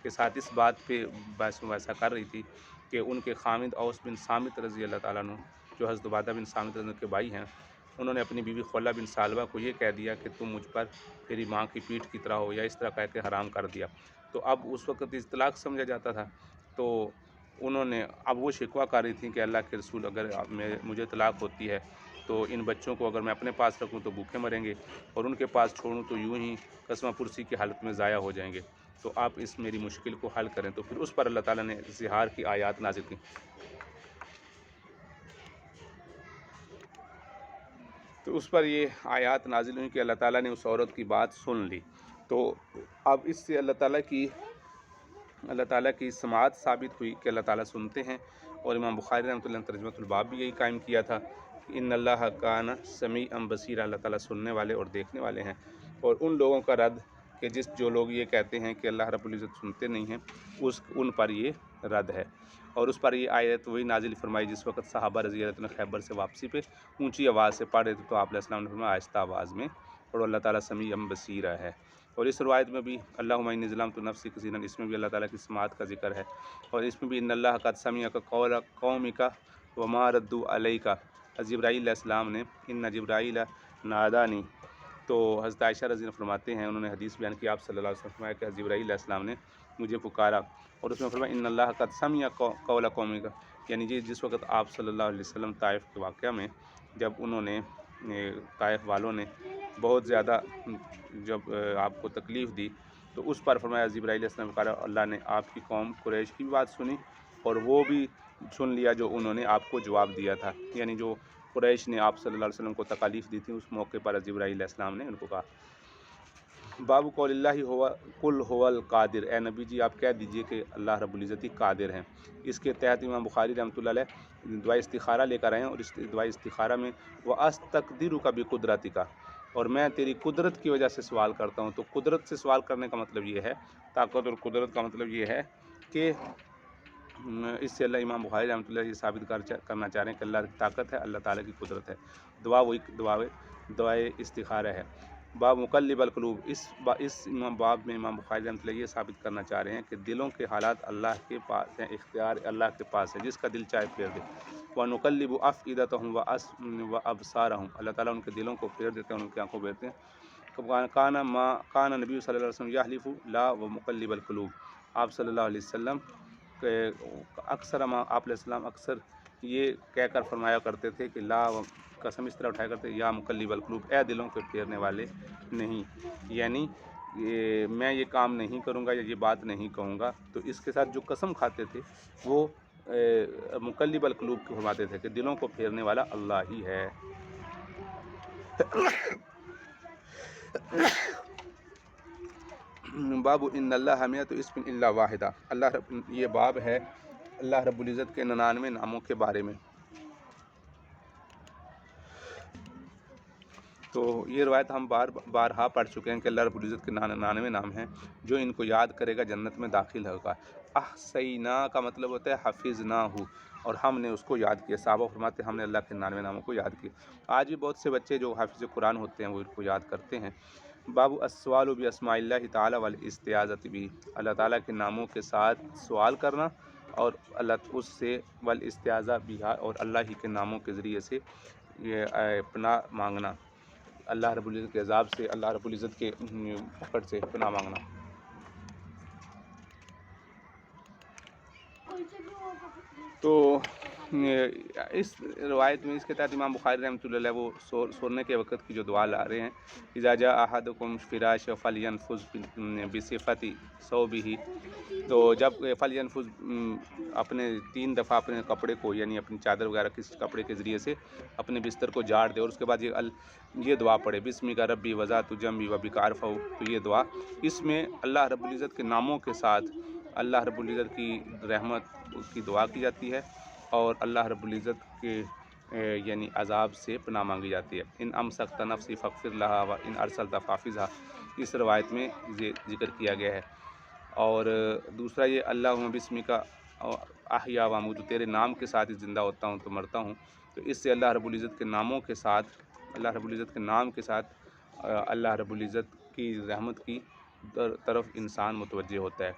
کے ساتھ اس بات پہ بحث مباحثہ کر رہی تھی کہ ان کے خامد اوس بن صامت رضی اللہ تعالیٰ عنہ، جو حضرت عبادہ بن صامت رضی اللہ کے بھائی ہیں، انہوں نے اپنی بیوی خولہ بن ثعلبہ کو یہ کہہ دیا کہ تم مجھ پر تیری ماں کی پیٹھ کی طرح ہو، یا اس طرح کہہ کے حرام کر دیا۔ تو اب اس وقت طلاق سمجھا جاتا تھا، تو انہوں نے اب وہ شکوہ کر رہی تھیں کہ اللہ کے رسول اگر مجھے طلاق ہوتی ہے تو ان بچوں کو اگر میں اپنے پاس رکھوں تو بھوکے مریں گے، اور ان کے پاس چھوڑوں تو یوں ہی قسمہ پرسی کی حالت میں ضائع ہو جائیں گے، تو آپ اس میری مشکل کو حل کریں۔ تو پھر اس پر اللہ تعالیٰ نے زہار کی آیات نازل کی۔ تو اس پر یہ آیات نازل ہوئی کہ اللہ تعالیٰ نے اس عورت کی بات سن لی۔ تو اب اس سے اللہ تعالیٰ کی سماعت ثابت ہوئی کہ اللہ تعالیٰ سنتے ہیں، اور امام بخاری رحمۃ اللہ نے ترجمۃ الباب بھی یہی قائم کیا تھا کہ ان اللہ کان سمیعا بصیرا، اللہ تعالیٰ سننے والے اور دیکھنے والے ہیں۔ اور ان لوگوں کا رد کہ جو لوگ یہ کہتے ہیں کہ اللہ رب العزت سنتے نہیں ہیں، ان پر یہ رد ہے۔ اور اس پر یہ آیت وہی نازل فرمائی جس وقت صحابہ رضی اللہ عنہ خیبر سے واپسی پہ اونچی آواز سے پڑھ رہے تھے، تو آپ علیہ السلام نے فرمایا آہستہ آواز میں اور اللہ تعالیٰ سمیع بصیر ہے۔ اور اس روایت میں بھی اللہم انی ظلمت نفسی کثیرا، اس میں بھی اللہ تعالیٰ کی سماعت کا ذکر ہے، اور اس میں بھی ان اللہ قد سمع قول قومک وما ردوا علیک، جبرائیل علیہ السلام نے ان جبرائیل نادانی، تو حضرت عائشہ رضی اللہ عنہ فرماتے ہیں، انہوں نے حدیث بیان کی، آپ صلی اللہ علیہ وسلم فرمایا کہ جبرائیل علیہ السلام نے مجھے پکارا، اور اس میں فرمایا ان اللہ قد سمع قول قومک، یعنی جس وقت آپ صلی اللہ علیہ وسلم طائف کے واقعہ میں جب انہوں نے طائف والوں نے بہت زیادہ جب آپ کو تکلیف دی، تو اس پر فرمایا جبرائیل علیہ السلام پکارا، اللہ نے آپ کی قوم قریش کی بھی بات سنی اور وہ بھی سن لیا جو انہوں نے آپ کو جواب دیا تھا، یعنی جو قریش نے آپ صلی اللہ علیہ وسلم کو تکالیف دی تھی، اس موقع پر جبرائیل علیہ السلام نے ان کو کہا۔ باب قول اللہ قل هو القادر، اے نبی جی آپ کہہ دیجئے کہ اللہ رب العزت ہی قادر ہیں۔ اس کے تحت امام بخاری رحمۃ اللہ علیہ دعائے استخارہ لے کر آئے ہیں، اور اس دعائے استخارہ میں وَأَسْتَقْدِرُكَ بِقُدْرَتِكَ، اور میں تیری قدرت کی وجہ سے سوال کرتا ہوں۔ تو قدرت سے سوال کرنے کا مطلب یہ ہے، طاقت اور قدرت کا مطلب یہ ہے کہ اس سے اللہ امام بخاری رحمۃ اللہ یہ ثابت کرنا چاہ رہے ہیں کہ اللہ کی طاقت ہے، اللہ تعالیٰ کی قدرت ہے۔ دعا وہی دعائے استخارہ ہے۔ باب مقلب القلوب، اس باب میں امام بخاری رحمۃ اللہ یہ ثابت کرنا چاہ رہے ہیں کہ دلوں کے حالات اللہ کے پاس ہیں، اختیار اللہ کے پاس ہے، جس کا دل چاہے پھیر دے۔ وَنُقَلِّبُ أَفْئِدَتَهُمْ وَأَبْصَارَهُمْ، اللہ تعالیٰ ان کے دلوں کو پھیر دیتے ہیں، ان کی آنکھوں کو پھیرتے ہیں۔ کان نبی صلی اللہ علیہ وسلم یحلف لا ومقلب القلوب، آپ صلی اللہ علیہ وسلم اکثر آپ علیہ السلام اکثر یہ کہہ کر فرمایا کرتے تھے کہ لا، قسم اس طرح اٹھایا کرتے یا مقلب القلوب، اے دلوں کے پھیرنے والے نہیں، یعنی میں یہ کام نہیں کروں گا یا یہ بات نہیں کہوں گا۔ تو اس کے ساتھ جو قسم کھاتے تھے وہ مقلب القلوب کو فرماتے تھے کہ دلوں کو پھیرنے والا اللہ ہی ہے۔ باب ان اللہ حمیت اسم الا واحدہ، یہ باب ہے اللہ رب العزت کے 99 ناموں کے بارے میں۔ تو یہ روایت ہم بارہا پڑھ چکے ہیں کہ اللہ رب العزت کے 99 نام ہیں، جو ان کو یاد کرے گا جنت میں داخل ہوگا۔ احصینا کا مطلب ہوتا ہے حفظناہ، اور ہم نے اس کو یاد کیا۔ صحابہ فرماتے ہیں ہم نے اللہ کے 99 ناموں کو یاد کیا۔ آج بھی بہت سے بچے جو حافظ قرآن ہوتے ہیں وہ ان کو یاد کرتے ہیں۔ باب السؤال باسماء اللہ تعالی والاستعاذۃ بہ، اللہ تعالیٰ کے ناموں کے ساتھ سوال کرنا اور اس سے والاستعاذہ بہ، اور اللہ ہی کے ناموں کے ذریعے سے یہ پناہ مانگنا، اللہ رب العزت کے عذاب سے، اللہ رب العزت کے پکڑ سے پناہ مانگنا۔ تو اس روایت میں اس کے تحت امام بخاری رحمۃ اللہ علیہ وہ سونے کے وقت کی جو دعا لا رہے ہیں، اذا جاء احدکم فراش فلینفذ بصفۃ ثوبہ، تو جب فلینفذ اپنے 3 دفعہ اپنے کپڑے کو، یعنی اپنی چادر وغیرہ کسی کپڑے کے ذریعے سے اپنے بستر کو جاڑ دے، اور اس کے بعد یہ دعا پڑھے بسمک ربی وضعت جنبی وبک ارفع، تو یہ دعا اس میں اللہ رب العزت کے ناموں کے ساتھ اللہ رب العزت کی رحمت کی دعا کی جاتی ہے، اور اللہ رب العزت کے یعنی عذاب سے پناہ مانگی جاتی ہے۔ ان امسکت نفسی فاغفر لہا وان ارسلت فاحفظھا، اس روایت میں یہ ذکر کیا گیا ہے۔ اور دوسرا یہ اللہم بسمک احیا واموت، تیرے نام کے ساتھ ہی زندہ ہوتا ہوں تو مرتا ہوں، تو اس سے اللہ رب العزت کے ناموں کے ساتھ، اللہ رب العزت کے نام کے ساتھ اللہ رب العزت کی رحمت کی طرف انسان متوجہ ہوتا ہے۔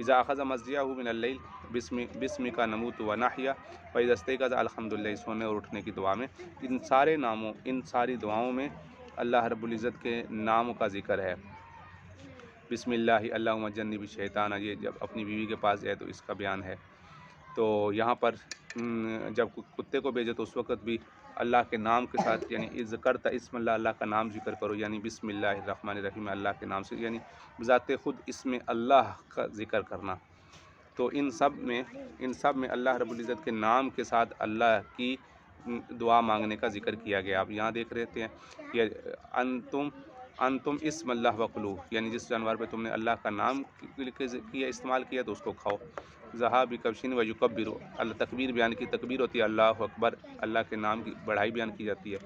اذا اخذ مضجعہ من اللیل بسمک نموت ونحیا واذا استيقظ الحمدللہ، سونے اور اٹھنے کی دعا میں ان سارے ناموں، ان ساری دعاؤں میں اللہ رب العزت کے نام کا ذکر ہے۔ بسم اللہ اللہم جنب الشیطان، یہ جب اپنی بیوی کے پاس جائے تو اس کا بیان ہے۔ تو یہاں پر جب کتے کو بھیجے تو اس وقت بھی اللہ کے نام کے ساتھ، یعنی ذکرت اسم اللہ، اللہ کا نام ذکر کرو، یعنی بسم اللہ الرحمن الرحیم، اللہ کے نام سے، یعنی بذات خود اسم اللہ کا ذکر کرنا۔ تو ان سب میں اللہ رب العزت کے نام کے ساتھ اللہ کی دعا مانگنے کا ذکر کیا گیا۔ آپ یہاں دیکھ رہتے ہیں کہ انتم اسم اللہ وکلو، یعنی جس جانور پہ تم نے اللہ کا نام کیا استعمال کیا تو اس کو کھاؤ۔ ذہاب کبشین و یکبر، اللہ تکبیر بیان کی، تکبیر ہوتی ہے اللہ اکبر، اللہ کے نام کی بڑائی بیان کی جاتی ہے،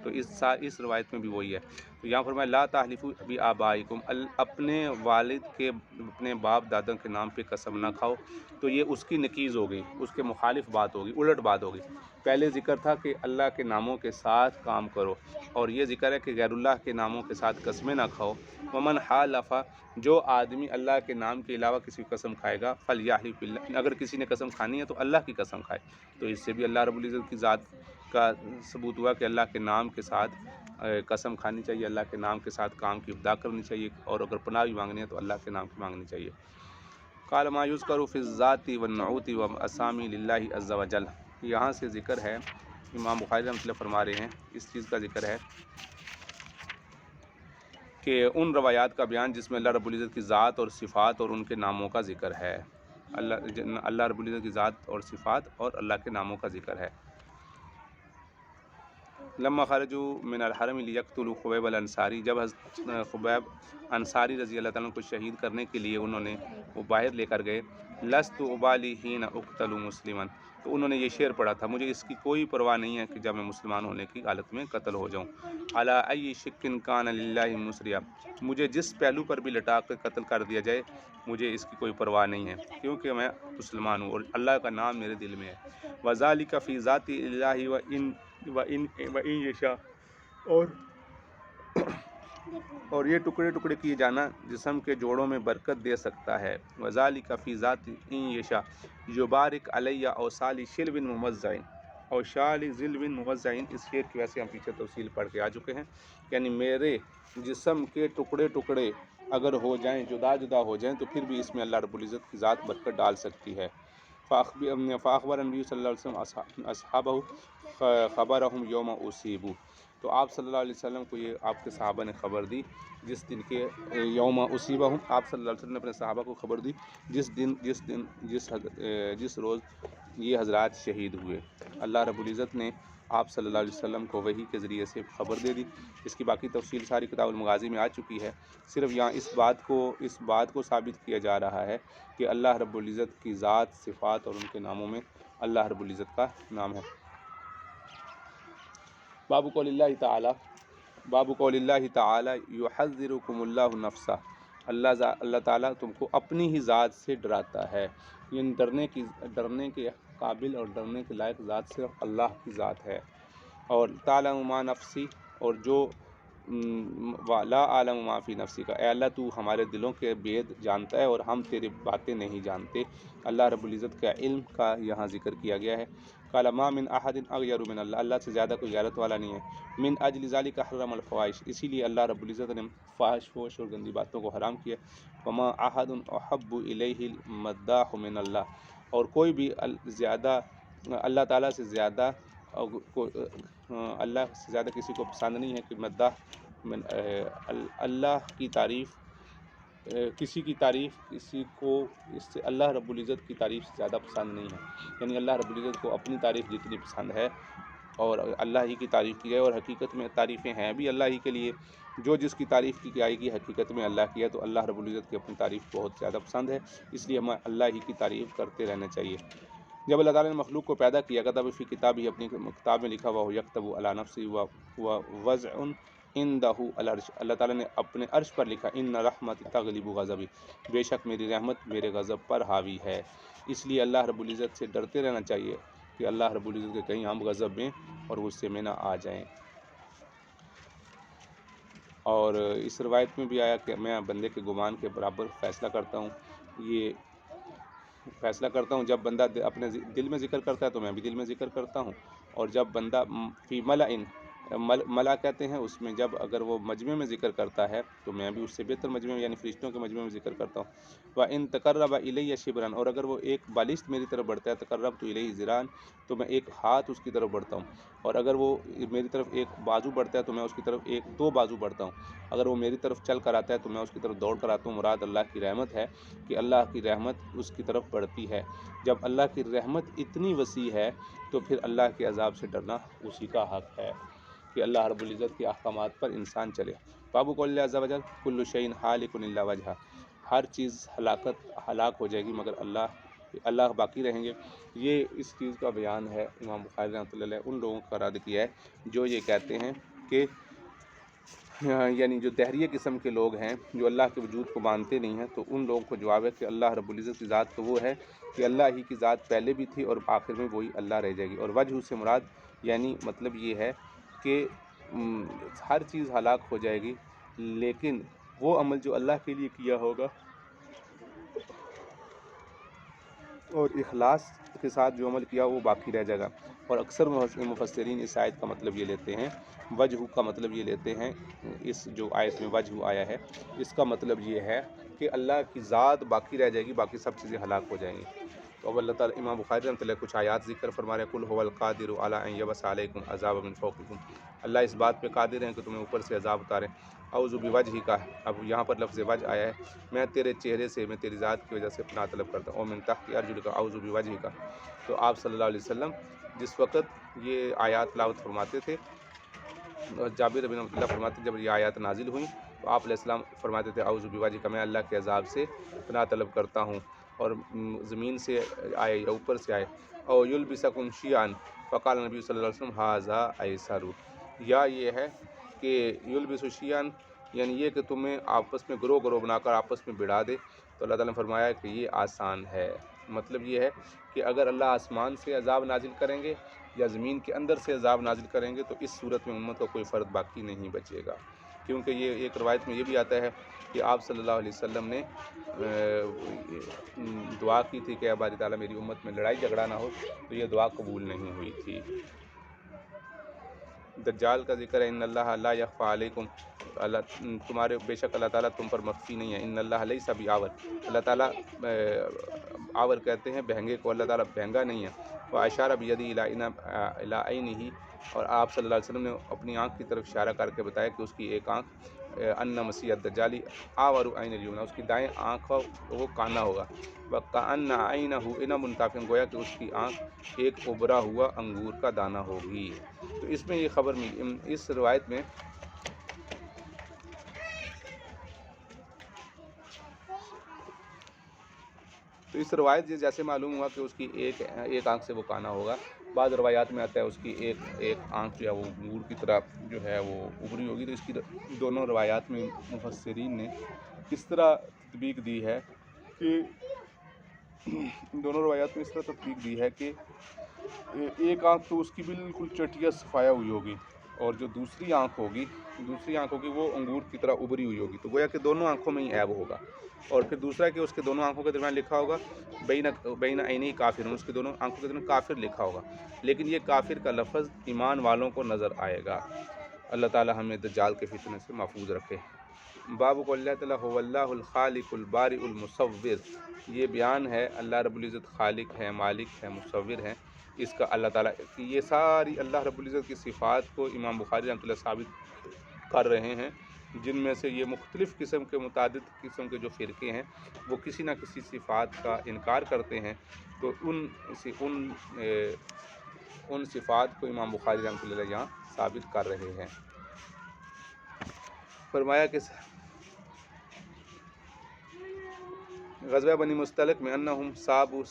تو اس روایت میں بھی وہی ہے۔ تو یہاں فرمایا لا تحلفوا بآبائکم، اپنے والد کے اپنے باپ دادوں کے نام پہ قسم نہ کھاؤ، تو یہ اس کی نقیض ہوگی، اس کے مخالف بات ہوگی، الٹ بات ہوگی۔ پہلے ذکر تھا کہ اللہ کے ناموں کے ساتھ کام کرو، اور یہ ذکر ہے کہ غیر اللہ کے ناموں کے ساتھ قسمیں نہ کھاؤ۔ ومن حالف، جو آدمی اللہ کے نام کے علاوہ کسی کی قسم کھائے گا، فلیحلف باللہ، اگر کسی نے قسم کھانی ہے تو اللہ کی قسم کھائے، تو اس سے بھی اللہ رب العزت کی ذات کا ثبوت ہوا کہ اللہ کے نام کے ساتھ قسم کھانی چاہیے، اللہ کے نام کے ساتھ کام کی ابتدا کرنی چاہیے، اور اگر پناہ بھی مانگنی ہے تو اللہ کے نام کی مانگنی چاہیے۔ قال ما یذکر فی الذات والنعوت والاسامی للہ عز وجل، یہاں سے ذکر ہے، امام بخاری رحمۃ اللہ فرما رہے ہیں، اس چیز کا ذکر ہے کہ ان روایات کا بیان جس میں اللہ رب العزت کی ذات اور صفات اور ان کے ناموں کا ذکر ہے، اللہ رب العزت کی ذات اور صفات اور اللہ کے ناموں کا ذکر ہے۔ لما خرجوا من الحرم لیقتلوا خبیب الانصاری، جب خبیب انصاری رضی اللہ تعالیٰ کو شہید کرنے کے لیے انہوں نے وہ باہر لے کر گئے، لست ابالی حین اقتل مسلما، تو انہوں نے یہ شعر پڑھا تھا، مجھے اس کی کوئی پرواہ نہیں ہے کہ جب میں مسلمان ہونے کی حالت میں قتل ہو جاؤں، علی ای شک کان للہ مسریا، مجھے جس پہلو پر بھی لٹا کر قتل کر دیا جائے مجھے اس کی کوئی پرواہ نہیں ہے، کیونکہ میں مسلمان ہوں اور اللہ کا نام میرے دل میں ہے۔ وذالک فی ذات اللہ وَإِن یشاء، اور یہ ٹکڑے ٹکڑے کیے جانا جسم کے جوڑوں میں برکت دے سکتا ہے۔ وذالک فی ذات ان یشاء یبارک علی اوصال شلو ممزع، اور شال ذلو موزع، اس شعر کی ویسے ہم پیچھے تفصیل پڑھ کے آ چکے ہیں، یعنی میرے جسم کے ٹکڑے ٹکڑے اگر ہو جائیں، جدا جدا ہو جائیں، تو پھر بھی اس میں اللہ رب العزت کی ذات برکت ڈال سکتی ہے۔ فاخبر نبی صلی اللہ علیہ وسلم اصحابہ خبرہم یوم اصیبوا، تو آپ صلی اللہ علیہ وسلم کو یہ آپ کے صحابہ نے خبر دی جس دن کے یوم اصیبہم، آپ صلی اللہ علیہ وسلم نے اپنے صحابہ کو خبر دی جس روز یہ حضرات شہید ہوئے، اللہ رب العزت نے آپ صلی اللہ علیہ وسلم کو وحی کے ذریعے سے خبر دے دی۔ اس کی باقی تفصیل ساری کتاب المغازی میں آ چکی ہے، صرف یہاں اس بات کو ثابت کیا جا رہا ہے کہ اللہ رب العزت کی ذات، صفات اور ان کے ناموں میں اللہ رب العزت کا نام ہے۔ باب قول اللہ تعالی یحذرکم اللہ نفسہ، اللہ تعالیٰ تم کو اپنی ہی ذات سے ڈراتا ہے، یعنی ڈرنے کے قابل اور ڈرنے کے لائق ذات صرف اللہ کی ذات ہے۔ اور تعلم ما نفسی، اور جو لا عالم ما فی نفسی کا، اے اللہ تو ہمارے دلوں کے بید جانتا ہے اور ہم تیری باتیں نہیں جانتے، اللہ رب العزت کا علم کا یہاں ذکر کیا گیا ہے۔ قال ما من احد اغیر من اللہ، اللہ سے زیادہ کوئی غیرت والا نہیں ہے۔ من اجل ذلک حرم الفواحش، اسی لیے اللہ رب العزت نے فحش، فحش اور گندی باتوں کو حرام کیا۔ وما احد احب الیہ المداح من اللہ، اور کوئی بھی زیادہ اللہ تعالیٰ سے زیادہ اللہ سے زیادہ کسی کو پسند نہیں ہے کہ مداح اللہ کی تعریف، کسی کی تعریف کسی کو اس سے اللہ رب العزت کی تعریف سے زیادہ پسند نہیں ہے، یعنی اللہ رب العزت کو اپنی تعریف جتنی پسند ہے اور اللہ ہی کی تعریف کی جائے، اور حقیقت میں تعریفیں ہیں بھی اللہ ہی کے لیے، جو جس کی تعریف کی جائے گی حقیقت میں اللہ کی ہے، تو اللہ رب العزت کی اپنی تعریف بہت زیادہ پسند ہے، اس لیے ہمیں اللہ ہی کی تعریف کرتے رہنا چاہیے۔ جب اللہ تعالیٰ نے مخلوق کو پیدا کیا، کتب فی کتاب ہی، اپنی کتاب میں لکھا ہوا یکتب علی نفسی و وضع عندہ العرش، اللہ تعالیٰ نے اپنے عرش پر لکھا ان رحمت تغلب غضبی، بے شک میری رحمت میرے غضب پر حاوی ہے۔ اس لیے اللہ رب العزت سے ڈرتے رہنا چاہیے کہ اللہ رب العزت کے کہیں ہم غضب میں اور غصے میں نہ آ جائیں۔ اور اس روایت میں بھی آیا کہ میں بندے کے گمان کے برابر فیصلہ کرتا ہوں، یہ فیصلہ کرتا ہوں جب بندہ اپنے دل میں ذکر کرتا ہے تو میں بھی دل میں ذکر کرتا ہوں، اور جب بندہ فی ملئن ملا کہتے ہیں اس میں جب اگر وہ مجمع میں ذکر کرتا ہے تو میں بھی اس سے بہتر مجمع میں یعنی فرشتوں کے مجمع میں ذکر کرتا ہوں. وَإِن تَقَرَّبَ إِلَيَّ شِبْرًا اور اگر وہ ایک بالشت میری طرف بڑھتا ہے تقربت إِلَيْهِ ذِرَاعًا تو میں ایک ہاتھ اس کی طرف بڑھتا ہوں. اور اگر وہ میری طرف ایک بازو بڑھتا ہے تو میں اس کی طرف دو بازو بڑھتا ہوں. اگر وہ میری طرف چل کر آتا ہے تو میں اس کی طرف دوڑ کر آتا ہوں. مراد اللہ کی رحمت ہے کہ اللہ کی رحمت اس کی طرف بڑھتی ہے. جب اللہ کی رحمت اتنی وسیع ہے تو پھر اللہ کے عذاب سے ڈرنا اسی کا حق ہے کہ اللہ رب العزت کے احکامات پر انسان چلے. باب قول اللہ عز و جل کل شیء ہالک الا وجہہ ہر چیز ہلاک ہو جائے گی مگر اللہ باقی رہیں گے. یہ اس چیز کا بیان ہے امام بخاری رحمۃ اللہ علیہ ان لوگوں کا رد کیا ہے جو یہ کہتے ہیں کہ یعنی جو دہریہ قسم کے لوگ ہیں جو اللہ کے وجود کو مانتے نہیں ہیں. تو ان لوگوں کو جواب ہے کہ اللہ رب العزت کی ذات تو وہ ہے کہ اللہ ہی کی ذات پہلے بھی تھی اور آخر میں وہی اللہ رہ جائے گی. اور وجہ سے مراد یعنی مطلب یہ ہے کہ ہر چیز ہلاک ہو جائے گی لیکن وہ عمل جو اللہ کے لیے کیا ہوگا اور اخلاص کے ساتھ جو عمل کیا وہ باقی رہ جائے گا. اور اکثر مفسرین اس آیت کا مطلب یہ لیتے ہیں وجہ کا مطلب یہ لیتے ہیں اس جو آیت میں وجہ آیا ہے اس کا مطلب یہ ہے کہ اللہ کی ذات باقی رہ جائے گی باقی سب چیزیں ہلاک ہو جائیں گی. تو اب اللہ تعالیٰ امام بخاری رحمۃ اللہ کچھ آیات ذکر فرما رہے ہیں. قل هو القادر علی ان یبعث علیکم عذابا من فوقکم اللہ اس بات پہ قادر ہیں کہ تمہیں اوپر سے عذاب اتاریں. اعوذ بوجہک اب یہاں پر لفظ وجہ آیا ہے میں تیرے چہرے سے میں تیری ذات کی وجہ سے پناہ طلب کرتا ہوں. من تحت ارجلک اعوذ بوجہک تو آپ صلی اللہ علیہ وسلم جس وقت یہ آیات تلاوت فرماتے تھے جابر بن عبداللہ فرماتے جب یہ آیات نازل ہوئیں تو آپ علیہ السلام فرماتے تھے اعوذ بوجہک میں اللہ کے عذاب سے پناہ طلب کرتا ہوں اور زمین سے آئے یا اوپر سے آئے. او یلبسکم شیعا فقال نبی صلی اللہ علیہ وسلم ھذا ایسر یا یہ ہے کہ یلبس شیعا یعنی یہ کہ تمہیں آپس میں گروہ بنا کر آپس میں بڑھا دے. تو اللہ تعالیٰ نے فرمایا کہ یہ آسان ہے. مطلب یہ ہے کہ اگر اللہ آسمان سے عذاب نازل کریں گے یا زمین کے اندر سے عذاب نازل کریں گے تو اس صورت میں امت کا کوئی فرد باقی نہیں بچے گا. کیونکہ یہ ایک روایت میں یہ بھی آتا ہے کہ آپ صلی اللہ علیہ وسلم نے دعا کی تھی کہ اے باری تعالیٰ میری امت میں لڑائی جھگڑا نہ ہو تو یہ دعا قبول نہیں ہوئی تھی. دجال کا ذکر ہے ان اللہ لا یخفی علیکم تمہارے بے شک اللہ تعالیٰ تم پر مخفی نہیں ہے. ان اللہ لیس بعور اللہ تعالیٰ آور کہتے ہیں بہنگے کو اللہ تعالیٰ بہنگا نہیں ہے. واشار بیدی الی عینہ اور آپ صلی اللہ علیہ وسلم نے اپنی آنکھ کی طرف اشارہ کر کے بتایا کہ اس کی ایک آنکھ ان مسیح الدجال آور عین الیمنی اس کی دائیں آنکھ وہ کانا ہوگا. وکأن عینہ انم طافن گویا کہ اس کی آنکھ ایک ابھرا ہوا انگور کا دانہ ہوگی. تو اس میں یہ خبر ملی اس روایت میں جیسے معلوم ہوا کہ اس کی ایک آنکھ سے وہ کانا ہوگا. بعض روایات میں آتا ہے اس کی ایک آنکھ جو ہے وہ انگور کی طرح جو ہے وہ ابری ہوگی. تو اس کی دونوں روایات میں مفسرین نے اس طرح تطبیق دی ہے کہ ایک آنکھ تو اس کی بالکل چٹیا صفایا ہوئی ہوگی اور جو دوسری آنکھ ہوگی وہ انگور کی طرح ابری ہوئی ہوگی. تو گویا کہ دونوں آنکھوں میں ہی عیب ہوگا. اور پھر دوسرا کہ اس کے دونوں آنکھوں کے درمیان لکھا ہوگا بین عینی کافر اس کے دونوں آنکھوں کے درمیان کافر لکھا ہوگا. لیکن یہ کافر کا لفظ ایمان والوں کو نظر آئے گا. اللہ تعالی ہمیں دجال کے فتنے سے محفوظ رکھے. باب قول اللہ تعالیٰ هو اللہ الخالق البارئ المصور یہ بیان ہے اللہ رب العزت خالق ہے مالک ہے مصور ہے. اس کا اللہ تعالیٰ یہ ساری اللہ رب العزت کی صفات کو امام بخاری رحمۃ اللہ ثابت کر رہے ہیں جن میں سے یہ مختلف متعدد قسم کے جو فرقے ہیں وہ کسی نہ کسی صفات کا انکار کرتے ہیں. تو ان صفات کو امام بخاری رحمۃ اللہ علیہ یہاں ثابت کر رہے ہیں. فرمایا کہ غزوہ بنی مستلق میں انہم صابوا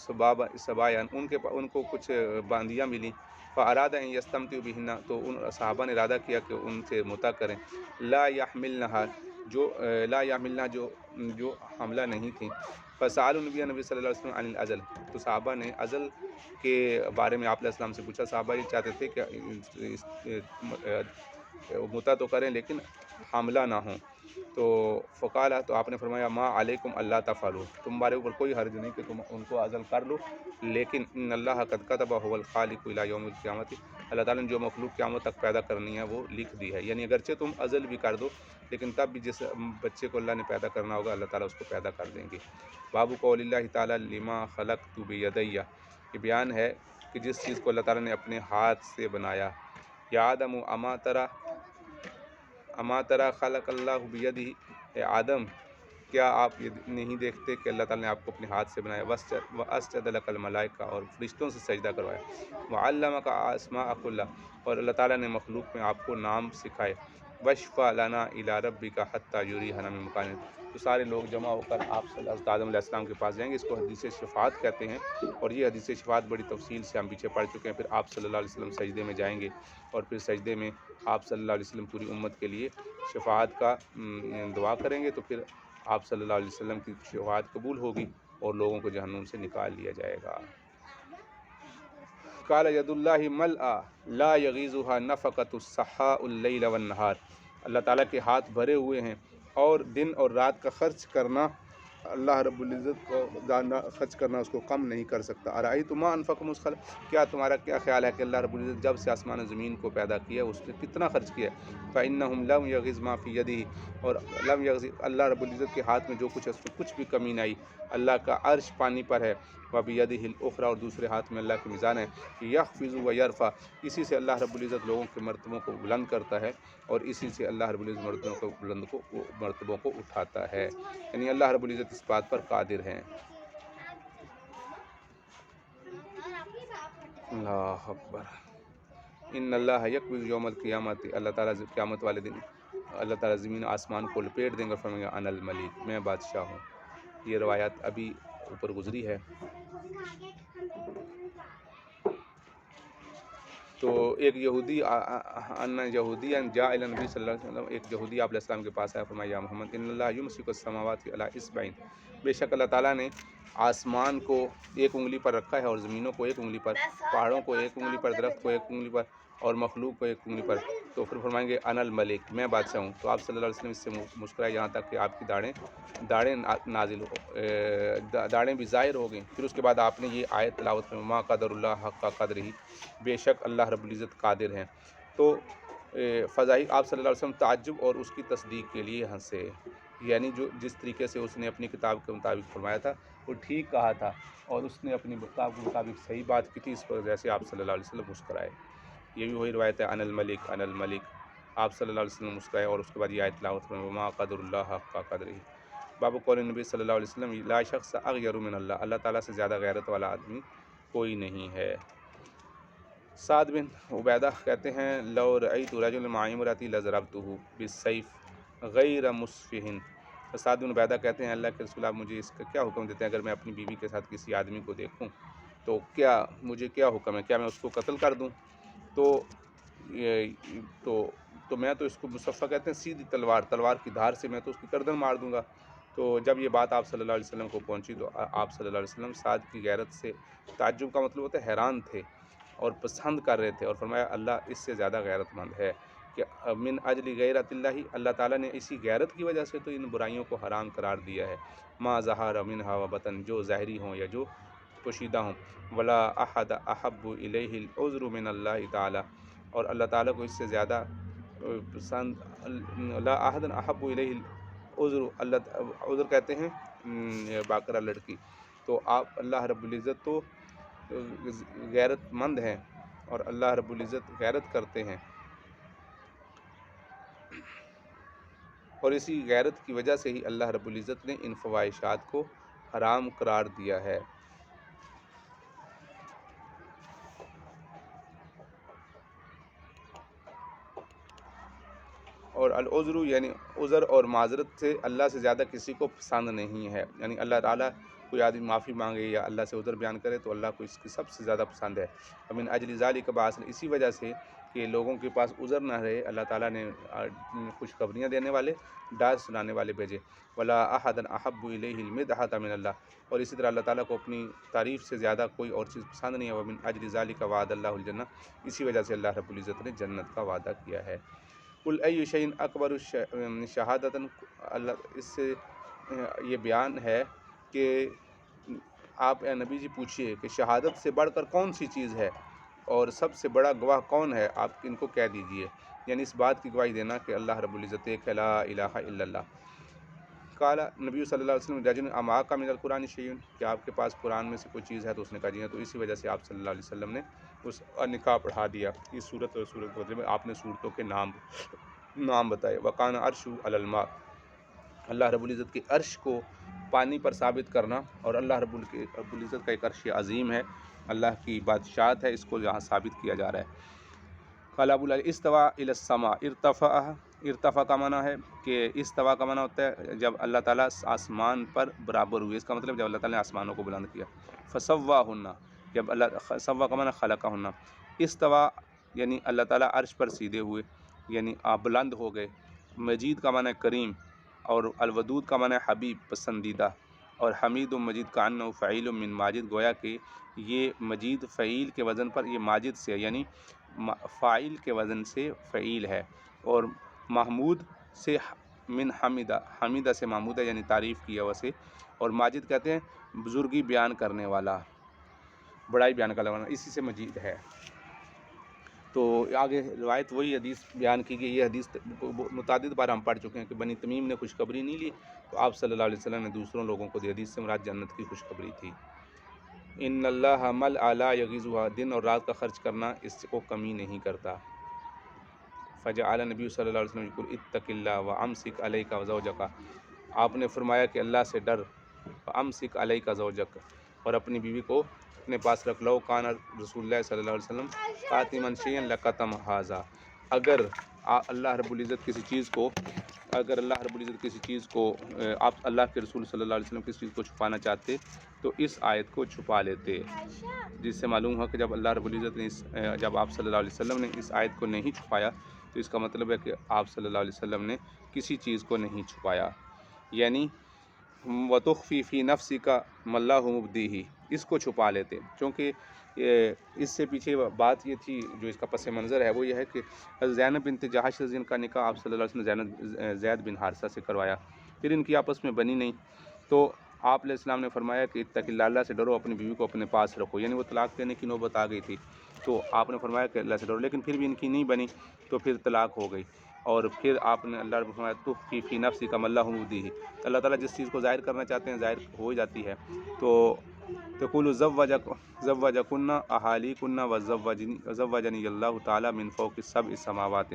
سبایا ان کو کچھ باندیاں ملی. فاراد ان یستمتعوا بہن تو ان صحابہ نے ارادہ کیا کہ ان سے متع کریں. لا یحملنہ جو حاملہ نہیں تھیں. فسألوا نبی صلی اللہ علیہ وسلم عن العزل تو صحابہ نے عزل کے بارے میں آپ علیہ السلام سے پوچھا. صحابہ یہ چاہتے تھے کہ متع تو کریں لیکن حاملہ نہ ہوں. تو فقالا تو آپ نے فرمایا ما علیکم اللہ تفعلوا تمہارے اوپر کوئی حرج نہیں کہ تم ان کو عزل کر لو لیکن ان اللہ قد کتب هو الخالق الی یوم القیامت اللہ تعالیٰ نے جو مخلوق قیامت تک پیدا کرنی ہے وہ لکھ دی ہے، یعنی اگرچہ تم ازل بھی کر دو لیکن تب بھی جس بچے کو اللہ نے پیدا کرنا ہوگا اللہ تعالیٰ اس کو پیدا کر دیں گے۔ باب قول اللہ تعالیٰ لما خلقت بیدیہ، یہ بیان ہے کہ جس چیز کو اللہ تعالیٰ نے اپنے ہاتھ سے بنایا۔ یا آدم اما ترى خلق اللہ بیدہ، اے آدم کیا آپ یہ نہیں دیکھتے کہ اللہ تعالیٰ نے آپ کو اپنے ہاتھ سے بنایا۔ وَأَسْجَدَ لَكَ الْمَلَائِكَةُ، اور فرشتوں سے سجدہ کروایا۔ وَعَلَّمَكَ أَسْمَاءَ كُلَّهَا، اور اللہ تعالیٰ نے مخلوق میں آپ کو نام سکھائے۔ وَاشْفَعْ لَنَا إِلَىٰ رَبِّكَ حَتَّىٰ يُرِينَا مِن مَكَانٍ، تو سارے لوگ جمع ہو کر آپ صلی اللہ آدم علیہ السلام کے پاس جائیں گے۔ اس کو حدیث شفاعت کہتے ہیں، اور یہ حدیث شفاعت بڑی تفصیل سے ہم پیچھے پڑھ چکے ہیں۔ پھر آپ صلی اللہ علیہ وسلم سجدے میں جائیں گے، اور پھر سجدے میں آپ صلی اللہ علیہ وسلم پوری امت کے لیے شفاعت کا دعا کریں گے، تو پھر آپ صلی اللہ علیہ وسلم کی شفاعت قبول ہوگی اور لوگوں کو جہنم سے نکال لیا جائے گا۔ قال ید اللہ ملآ لا یغیظها نفقۃ السحاء اللیل والنہار، اللہ تعالیٰ کے ہاتھ بھرے ہوئے ہیں اور دن اور رات کا خرچ کرنا اللہ رب العزت کو خرچ کرنا اس کو کم نہیں کر سکتا۔ ارأیتم ما انفق مسخل، کیا تمہارا کیا خیال ہے کہ اللہ رب العزت جب سے آسمان و زمین کو پیدا کیا اس نے کتنا خرچ کیا ہے۔ فإنہم لم یغز ما فی یدہ، اور لم یغز اللہ رب العزت کے ہاتھ میں جو کچھ ہے اس میں کچھ بھی کمی نہیں آئی۔ اللہ کا عرش پانی پر ہے، وبیدہ الاخری، اور دوسرے ہاتھ میں اللہ کی میزان ہے۔ یخفض و یرفع، اسی سے اللہ رب العزت لوگوں کے مرتبوں کو بلند کرتا ہے اور اسی سے اللہ رب العزت مرتبوں کو اٹھاتا ہے، یعنی اللہ رب العزت اس بات پر قادر ہیں۔ اللہ اکبر۔ ان اللہ یقبض یوم القیامت، اللہ تعالیٰ قیامت والے دن اللہ تعالیٰ زمین آسمان کو لپیٹ دیں گے، فرمائیں گے انا الملک، میں بادشاہ ہوں۔ یہ روایات ابھی اوپر گزری ہے۔ تو ایک یہودی یہودین جاء الی نبی صلی اللہ علیہ وسلم، ایک یہودی آپ علیہ السلام کے پاس آیا، فرمایا یا محمد ان اللہ یمسک السماوات علی اصبعین، بے شک اللہ تعالیٰ نے آسمان کو ایک انگلی پر رکھا ہے اور زمینوں کو ایک انگلی پر، پہاڑوں کو ایک انگلی پر، درخت کو ایک انگلی پر اور مخلوق کو ایک انگلی پر۔ تو پھر فرمائیں گے انا الملک، میں بادشاہ ہوں۔ تو آپ صلی اللہ علیہ وسلم اس سے مسکرائے یہاں تک کہ آپ کی داڑھیں بھی ظاہر ہو گئیں۔ پھر اس کے بعد آپ نے یہ آیت تلاوت میں ما قدر اللہ حق قدرہ، بے شک اللہ رب العزت قادر ہیں۔ تو فضائی آپ صلی اللہ علیہ وسلم تعجب اور اس کی تصدیق کے لیے ہنسے، یعنی جو جس طریقے سے اس نے اپنی کتاب کے مطابق فرمایا تھا وہ ٹھیک کہا تھا، اور اس نے اپنی کتاب کے مطابق صحیح بات کی تھی، اس پر جیسے آپ صلی اللہ علیہ وسلم مسکرائے۔ یہ بھی وہی روایت ہے انا الملک انا الملک، آپ صلی اللہ علیہ وسلم مسکرائے اور اس کے بعد یہ آیت تلاوت میں وما قدر اللہ حق قدرہ۔ باب قول نبی صلی اللہ علیہ وسلم لا شخص اغیر من اللہ، اللہ تعالیٰ سے زیادہ غیرت والا آدمی کوئی نہیں ہے۔ سعد بن عبیدہ کہتے ہیں لو رأیت رجلا مع امرأتی لضربتہ بالسیف غیر مصفح، سعد بن عبیدہ کہتے ہیں اللہ کے رسول آپ مجھے اس کا کیا حکم دیتے ہیں، اگر میں اپنی بیوی کے ساتھ کسی آدمی کو دیکھوں تو مجھے کیا حکم ہے، کیا میں اس کو قتل کر دوں؟ تو میں تو اس کو مصفہ کہتے ہیں سیدھی تلوار کی دھار سے میں تو اس کی گردن مار دوں گا۔ تو جب یہ بات آپ صلی اللہ علیہ وسلم کو پہنچی تو آپ صلی اللہ علیہ وسلم سعد کی غیرت سے، تعجب کا مطلب ہوتا ہے حیران تھے اور پسند کر رہے تھے، اور فرمایا اللہ اس سے زیادہ غیرت مند ہے کہ من اجل غیرت اللہ، اللہ تعالیٰ نے اسی غیرت کی وجہ سے تو ان برائیوں کو حرام قرار دیا ہے۔ ما ظہر منہا و بطن، جو ظاہری ہوں یا جو پوشیدہ ہوں۔ ولا احد احب الیہ العذر من اللہ تعالیٰ، اور اللہ تعالیٰ کو اس سے زیادہ پسند، لا احد احب الیہ العذر، عذر کہتے ہیں باقرہ لڑکی۔ تو آپ اللہ رب العزت تو غیرت مند ہیں اور اللہ رب العزت غیرت کرتے ہیں، اور اسی غیرت کی وجہ سے ہی اللہ رب العزت نے ان فواحشات کو حرام قرار دیا ہے۔ اور العذر یعنی عذر اور معذرت سے اللہ سے زیادہ کسی کو پسند نہیں ہے، یعنی اللہ تعالیٰ کوئی آدمی معافی مانگے یا اللہ سے عذر بیان کرے تو اللہ کو اس کی سب سے زیادہ پسند ہے۔ ومن اجل ذالک بعث، اسی وجہ سے کہ لوگوں کے پاس عذر نہ رہے اللہ تعالیٰ نے خوشخبریاں دینے والے، ڈار سنانے والے بھیجے۔ ولا احد احب الیہ المدحۃ من اللہ، اور اسی طرح اللہ تعالیٰ کو اپنی تعریف سے زیادہ کوئی اور چیز پسند نہیں ہے۔ ومن اجل ذالک وعد اللہ الجنہ، اسی وجہ سے اللہ رب العزت نے جنت کا وعدہ کیا ہے۔ قل ای شیء اکبر شہادۃ، اللہ اس سے یہ بیان ہے کہ آپ اے نبی جی پوچھئے کہ شہادت سے بڑھ کر کون سی چیز ہے، اور سب سے بڑا گواہ کون ہے، آپ ان کو کہہ دیجئے، یعنی اس بات کی گواہی دینا کہ اللہ رب العزت ایک ہے، لا الہ الا اللہ۔ قال نبی صلی اللہ علیہ وسلم رجل امعاک من القرآن شیء، کہ آپ کے پاس قرآن میں سے کوئی چیز ہے؟ تو اس نے کہا جی ہے، تو اسی وجہ سے آپ صلی اللہ علیہ وسلم نے اس نکاح پڑھا دیا۔ اس صورت اور صورت بدلے میں آپ نے صورتوں کے نام بتائے۔ وکان عرش علی الماء، اللہ رب العزت کے عرش کو پانی پر ثابت کرنا، اور اللہ رب العزت کا ایک عرش عظیم ہے، اللہ کی بادشاہت ہے، اس کو یہاں ثابت کیا جا رہا ہے۔ قال ابو العلی استوى الى السماء ارتفع کا معنی ہے کہ استوا کا معنی ہوتا ہے جب اللہ تعالیٰ آسمان پر برابر ہوئے، اس کا مطلب جب اللہ تعالیٰ نے آسمانوں کو بلند کیا۔ فسواہن، جب اللہ سوا کا معنی خلقہن، استوا یعنی اللہ تعالیٰ عرش پر سیدھے ہوئے، یعنی آپ بلند ہو گئے۔ مجید کا معنی کریم، اور الودود کا معنی حبیب پسندیدہ، اور حمید و مجید کا انہ فعیل من ماجد، گویا کہ یہ مجید فعیل کے وزن پر، یہ ماجد سے یعنی فاعل کے وزن سے فعیل ہے، اور محمود سے من حمیدہ، حمیدہ سے محمودہ یعنی تعریف کیا ہوا سے، اور ماجد کہتے ہیں بزرگی بیان کرنے والا، بڑائی بیان کرنے والا، اسی سے مجید ہے۔ تو آگے روایت وہی حدیث بیان کی گئی، یہ حدیث متعدد بار ہم پڑھ چکے ہیں کہ بنی تمیم نے خوشخبری نہیں لی تو آپ صلی اللہ علیہ وسلم نے دوسروں لوگوں کو دی، حدیث سے مراد جنت کی خوشخبری تھی۔ ان اللہ مل اعلیٰ یغیظھا، دن اور رات کا خرچ کرنا اس کو کمی نہیں کرتا۔ فجعل نبی صلی اللہ علیہ وسلم یقول اتق اللہ وامسک علیک زوجک، آپ نے فرمایا کہ اللہ سے ڈر، وامسک علیک زوجک، اور اپنی بیوی کو اپنے پاس رکھ۔ لو کان رسول اللہ صلی اللہ علیہ وسلم قاتما شیئا لقتم ھذا، اگر اللہ رب العزت کسی چیز کو آپ اللہ کے رسول صلی اللہ علیہ وسلم کسی چیز کو چھپانا چاہتے تو اس آیت کو چھپا لیتے، جس سے معلوم ہوا کہ جب اللہ رب العزت نے جب آپ صلی اللہ علیہ وسلم نے اس آیت کو نہیں چھپایا تو اس کا مطلب ہے کہ آپ صلی اللہ علیہ وسلم نے کسی چیز کو نہیں چھپایا، یعنی وَتُخْفِي فِي نَفْسِكَ مَا اللَّهُ مُبْدِيهِ، اس کو چھپا لیتے، چونکہ اس سے پیچھے بات یہ تھی، جو اس کا پس منظر ہے وہ یہ ہے کہ زینب بنت جہش رضی اللہ عنہا کا نکاح آپ صلی اللہ علیہ وسلم زید بن حارثہ سے کروایا، پھر ان کی آپس میں بنی نہیں، تو آپ علیہ السلام نے فرمایا کہ اتق اللہ، اللہ سے ڈرو، اپنی بیوی کو اپنے پاس رکھو، یعنی وہ طلاق دینے کی نوبت آ گئی تھی، تو آپ نے فرمایا کہ اللہ سے ڈرو، لیکن پھر بھی ان کی نہیں بنی تو پھر طلاق ہو گئی، اور پھر آپ نے اللہ رب فرمایا تخفی فی نفسک ما اللہ مبدیہ، اللہ تعالیٰ جس چیز کو ظاہر کرنا چاہتے ہیں ظاہر ہو جاتی ہے، تو تقول زوجکن اہالیکن وزوجنی اللہ تعالیٰ من فوق سبع سماوات،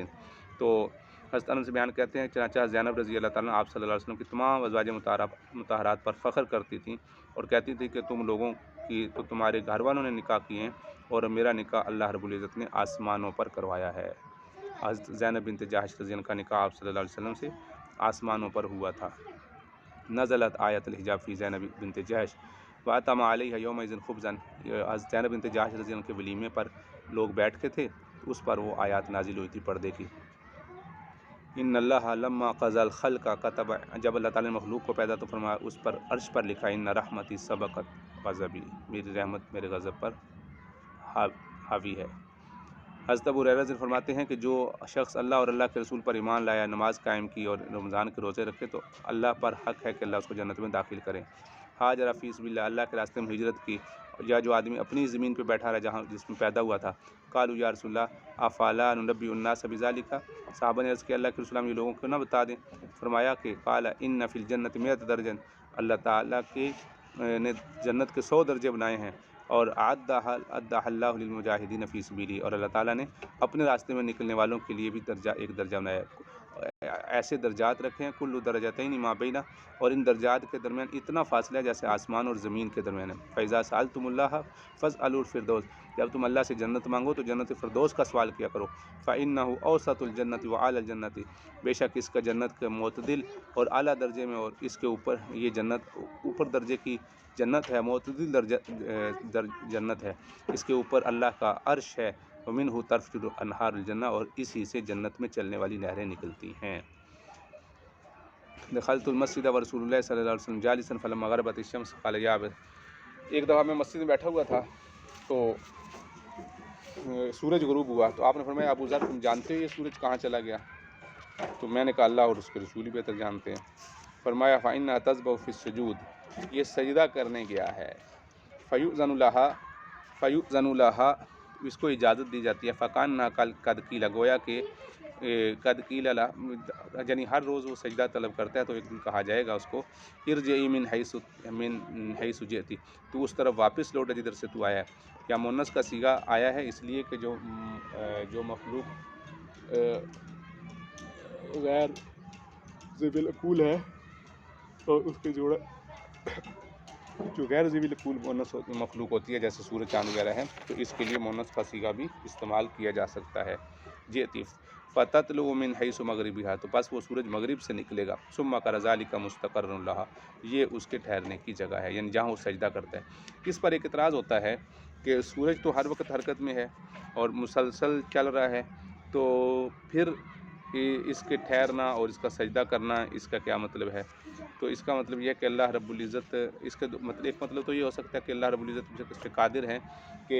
تو حضرت انس سے بیان کہتے ہیں چنانچہ زینب رضی اللہ تعالیٰ آپ صلی اللہ علیہ وسلم کی تمام ازواج مطہرات پر فخر کرتی تھیں اور کہتی تھی کہ تم لوگوں کی تو تمہارے گھر والوں نے نکاح کیے ہیں اور میرا نکاح اللہ رب العزت نے آسمانوں پر کروایا ہے۔ حضرت زینب بنت جہش رضی اللہ عنہا کا نکاح آپ صلی اللہ علیہ وسلم سے آسمانوں پر ہوا تھا۔ نزلت آیت الحجاب فی زینب بنت جہش وَأَتَمَ عَلَيْهَا يَوْمَئِذٍ خُبْزًا، حضرت زینب بنت جہش رضی اللہ عنہ کے ولیمے پر لوگ بیٹھتے تھے، اس پر وہ آیات نازل ہوئی تھی پردے کی۔ ان اللہ لما قضى الخلق كتب، جب اللہ تعالیٰ نے مخلوق کو پیدا تو فرمایا اس پر عرش پر لکھا ان رحمتی سبقت غضبی، میری رحمت میرے غضب پر حاوی ہے۔ حضرت ابو ہریرہ سے فرماتے ہیں کہ جو شخص اللہ اور اللہ کے رسول پر ایمان لایا، نماز قائم کی اور رمضان کے روزے رکھے تو اللہ پر حق ہے کہ اللہ اس کو جنت میں داخل کرے۔ ہاجر فی سبیل اللہ، اللہ کے راستے میں ہجرت کی، یا جو آدمی اپنی زمین پہ بیٹھا رہا جس میں پیدا ہوا تھا، قالوا یا رسول اللہ افلا ننبئ الناس بذلک، صحابہ نے عرض کیا اللہ کے رسول ہم یہ لوگوں کو نہ بتا دیں، فرمایا کہ قال ان فی الجنت 100 درجہ، اللہ تعالیٰ کے نے جنت کے 100 درجے بنائے ہیں، اور اعدها اللہ للمجاہدین فی سبیلہ، اور اللہ تعالیٰ نے اپنے راستے میں نکلنے والوں کے لیے بھی ایک درجہ بنایا ہے، ایسے درجات رکھے ہیں کل درجتین ما بینہ، اور ان درجات کے درمیان اتنا فاصلہ ہے جیسے آسمان اور زمین کے درمیان ہے۔ فَإِذَا سَأَلْتُمُ اللَّهَ فَاسْأَلُوا الْفِرْدَوْسَ، جب تم اللہ سے جنت مانگو تو جنت فردوس کا سوال کیا کرو، فَإِنَّهُ أَوْسَطُ الْجَنَّةِ وَأَعْلَى الْجَنَّةِ، بے شک اس کا جنت کے معتدل اور اعلیٰ درجے میں، اور اس کے اوپر یہ جنت اوپر درجے کی جنت ہے، معتدل جنت ہے، اس کے اوپر اللہ کا عرش ہے، وَمِنْهُ تَفْجُرُ أَنْهَارُ الْجَنَّةِ، اور اسی سے جنت میں چلنے والی نہریں نکلتی ہیں۔ دخلت المسجد ورسول اللہ صلی اللہ علیہ وسلم جالسا فلما غربت الشمس قال یا ابا، ایک دفعہ میں مسجد میں بیٹھا ہوا تھا تو سورج غروب ہوا تو آپ نے فرمایا ابو ذر تم جانتے ہو یہ سورج کہاں چلا گیا؟ تو میں نے کہا اللہ اور اس کے رسول ہی بہتر جانتے ہیں۔ فرمایا فإنها تسبح في السجود، یہ سجدہ کرنے گیا ہے، فیؤذن لها اس کو اجازت دی جاتی ہے۔ فقان نا کل قد قیل، گویا کہ قد قیل یعنی ہر روز وہ سجدہ طلب کرتا ہے تو ایک دن کہا جائے گا اس کو ارجعی من حیث جئتی، تو اس طرف واپس لوٹا جدھر سے تو آیا ہے۔ یا مونس کا صیغہ آیا ہے اس لیے کہ جو مخلوق غیر ذی العقول ہے اور اس کے جوڑا جو غیر ذی العقول مونس مخلوق ہوتی ہے جیسے سورج چاند وغیرہ ہے، تو اس کے لیے مونس کا صیغہ بھی استعمال کیا جا سکتا ہے۔ جئتی فتطلع من حیث مغربها، تو بس وہ سورج مغرب سے نکلے گا۔ ثم کذلک مستقر لها، یہ اس کے ٹھہرنے کی جگہ ہے، یعنی جہاں وہ سجدہ کرتا ہے۔ اس پر ایک اعتراض ہوتا ہے کہ سورج تو ہر وقت حرکت میں ہے اور مسلسل چل رہا ہے، تو پھر اس کے ٹھہرنا اور اس کا سجدہ کرنا اس کا کیا مطلب ہے؟ تو اس کا مطلب یہ ہے کہ اللہ رب العزت، اس کا مطلب ایک مطلب تو یہ ہو سکتا ہے کہ اللہ رب العزت اس پہ قادر ہیں کہ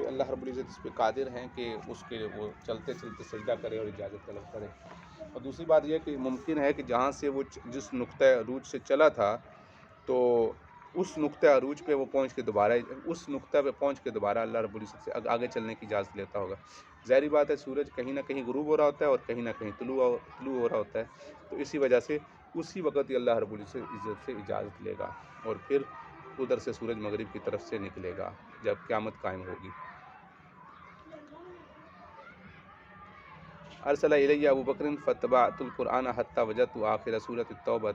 اللہ رب العزت اس پہ قادر ہیں کہ اس کے وہ چلتے چلتے سجدہ کرے اور اجازت طلب کرے۔ اور دوسری بات یہ کہ ممکن ہے کہ جہاں سے وہ جس نقطۂ عروج سے چلا تھا تو اس نقطۂ عروج پہ وہ پہنچ کے دوبارہ اللہ رب العزت سے آگے چلنے کی اجازت لیتا ہوگا۔ ظاہری بات ہے سورج کہیں نہ کہیں غروب ہو رہا ہوتا ہے اور کہیں نہ کہیں طلوع ہو رہا ہوتا ہے، تو اسی وجہ سے اسی وقت ہی اللہ رب العزت سے اجازت لے گا اور پھر ادھر سے سورج مغرب کی طرف سے نکلے گا جب قیامت قائم ہوگی۔ ارسل الی ابو بکر فاتبعت القرآن حتی وجدت آخر سورۃ التوبہ،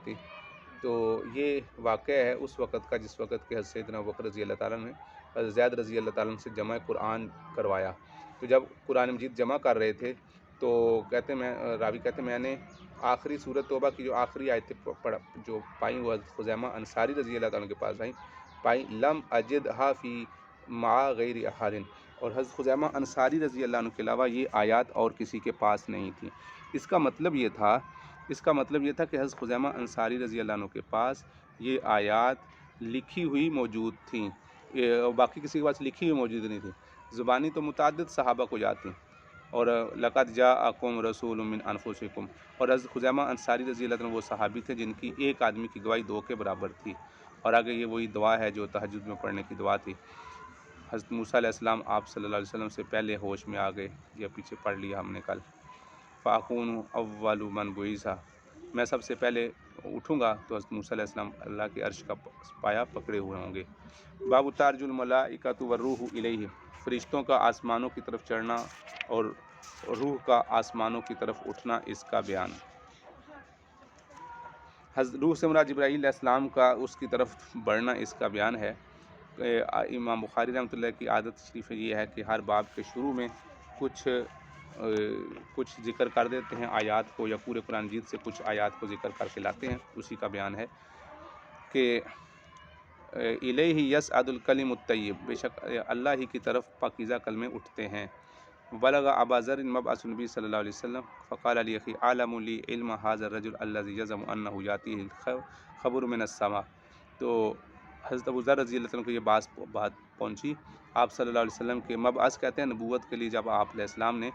تو یہ واقعہ ہے اس وقت کا جس وقت کہ حضرت سیدنا ابو بکر رضی اللہ تعالیٰ نے حضرت زید رضی اللہ تعالیٰ سے جمع قرآن کروایا۔ تو جب قرآن مجید جمع کر رہے تھے تو راوی کہتے میں نے آخری سورۃ توبہ کی جو آخری آیتیں جو پائیں وہ حضرت خزیمہ انصاری رضی اللہ تعالیٰ کے پاس پائیں لم اجدھا فی مع غیر احد، اور حضرت خزیمہ انصاری رضی اللہ عنہ کے علاوہ یہ آیات اور کسی کے پاس نہیں تھیں۔ اس کا مطلب یہ تھا کہ حضرت خزیمہ انصاری رضی اللہ عنہ کے پاس یہ آیات لکھی ہوئی موجود تھیں، باقی کسی کے پاس لکھی ہوئی موجود نہیں تھیں۔ زبانی تو متعدد صحابہ کو یاد تھیں، اور لقد جاءکم رسول من انفسکم، اور حضرت خزیمہ انصاری رضی اللہ عنہ وہ صحابی تھے جن کی ایک آدمی کی گواہی 2 کے برابر تھی۔ اور آگے یہ وہی دعا ہے جو تہجد میں پڑھنے کی دعا تھی۔ حضرت موسیٰ علیہ السلام آپ صلی اللہ علیہ وسلم سے پہلے ہوش میں آ گئے، یہ پیچھے پڑھ لیا ہم نے کل۔ فَأَكُونُ أَوَّلُ مَنْ بُعِثَ، میں سب سے پہلے اٹھوں گا تو حضرت موسیٰ علیہ السلام اللہ کے عرش کا پایا پکڑے ہوئے ہوں گے۔ باب تارج الملائکۃ والروح الیہ، فرشتوں کا آسمانوں کی طرف چڑھنا اور روح کا آسمانوں کی طرف اٹھنا، اس کا بیان۔ روح سے مراد جبرائیل علیہ السلام کا اس کی طرف بڑھنا، اس کا بیان ہے۔ امام بخاری رحمۃ اللہ کی عادت شریف یہ ہے کہ ہر باب کے شروع میں کچھ ذکر کر دیتے ہیں آیات کو، یا پورے قرآن مجید سے کچھ آیات کو ذکر کر کے لاتے ہیں، اسی کا بیان ہے کہ الیہ یصعد الکلم الطیب، بے شک اللہ ہی کی طرف پاکیزہ کلمے اٹھتے ہیں۔ بلغ ابا ذر مبعث النبی صلی اللہ علیہ وسلم فقال علی اخی عالم لی علم هذا الرجل الذي يزعم انه یاتیہ الخبر من السماء، تو حضرت ابو ذر رضی اللہ عنہ کو یہ بات پہنچی آپ صلی اللہ علیہ وسلم کے مبعث کہتے ہیں نبوت کے لیے، جب آپ علیہ السلام نے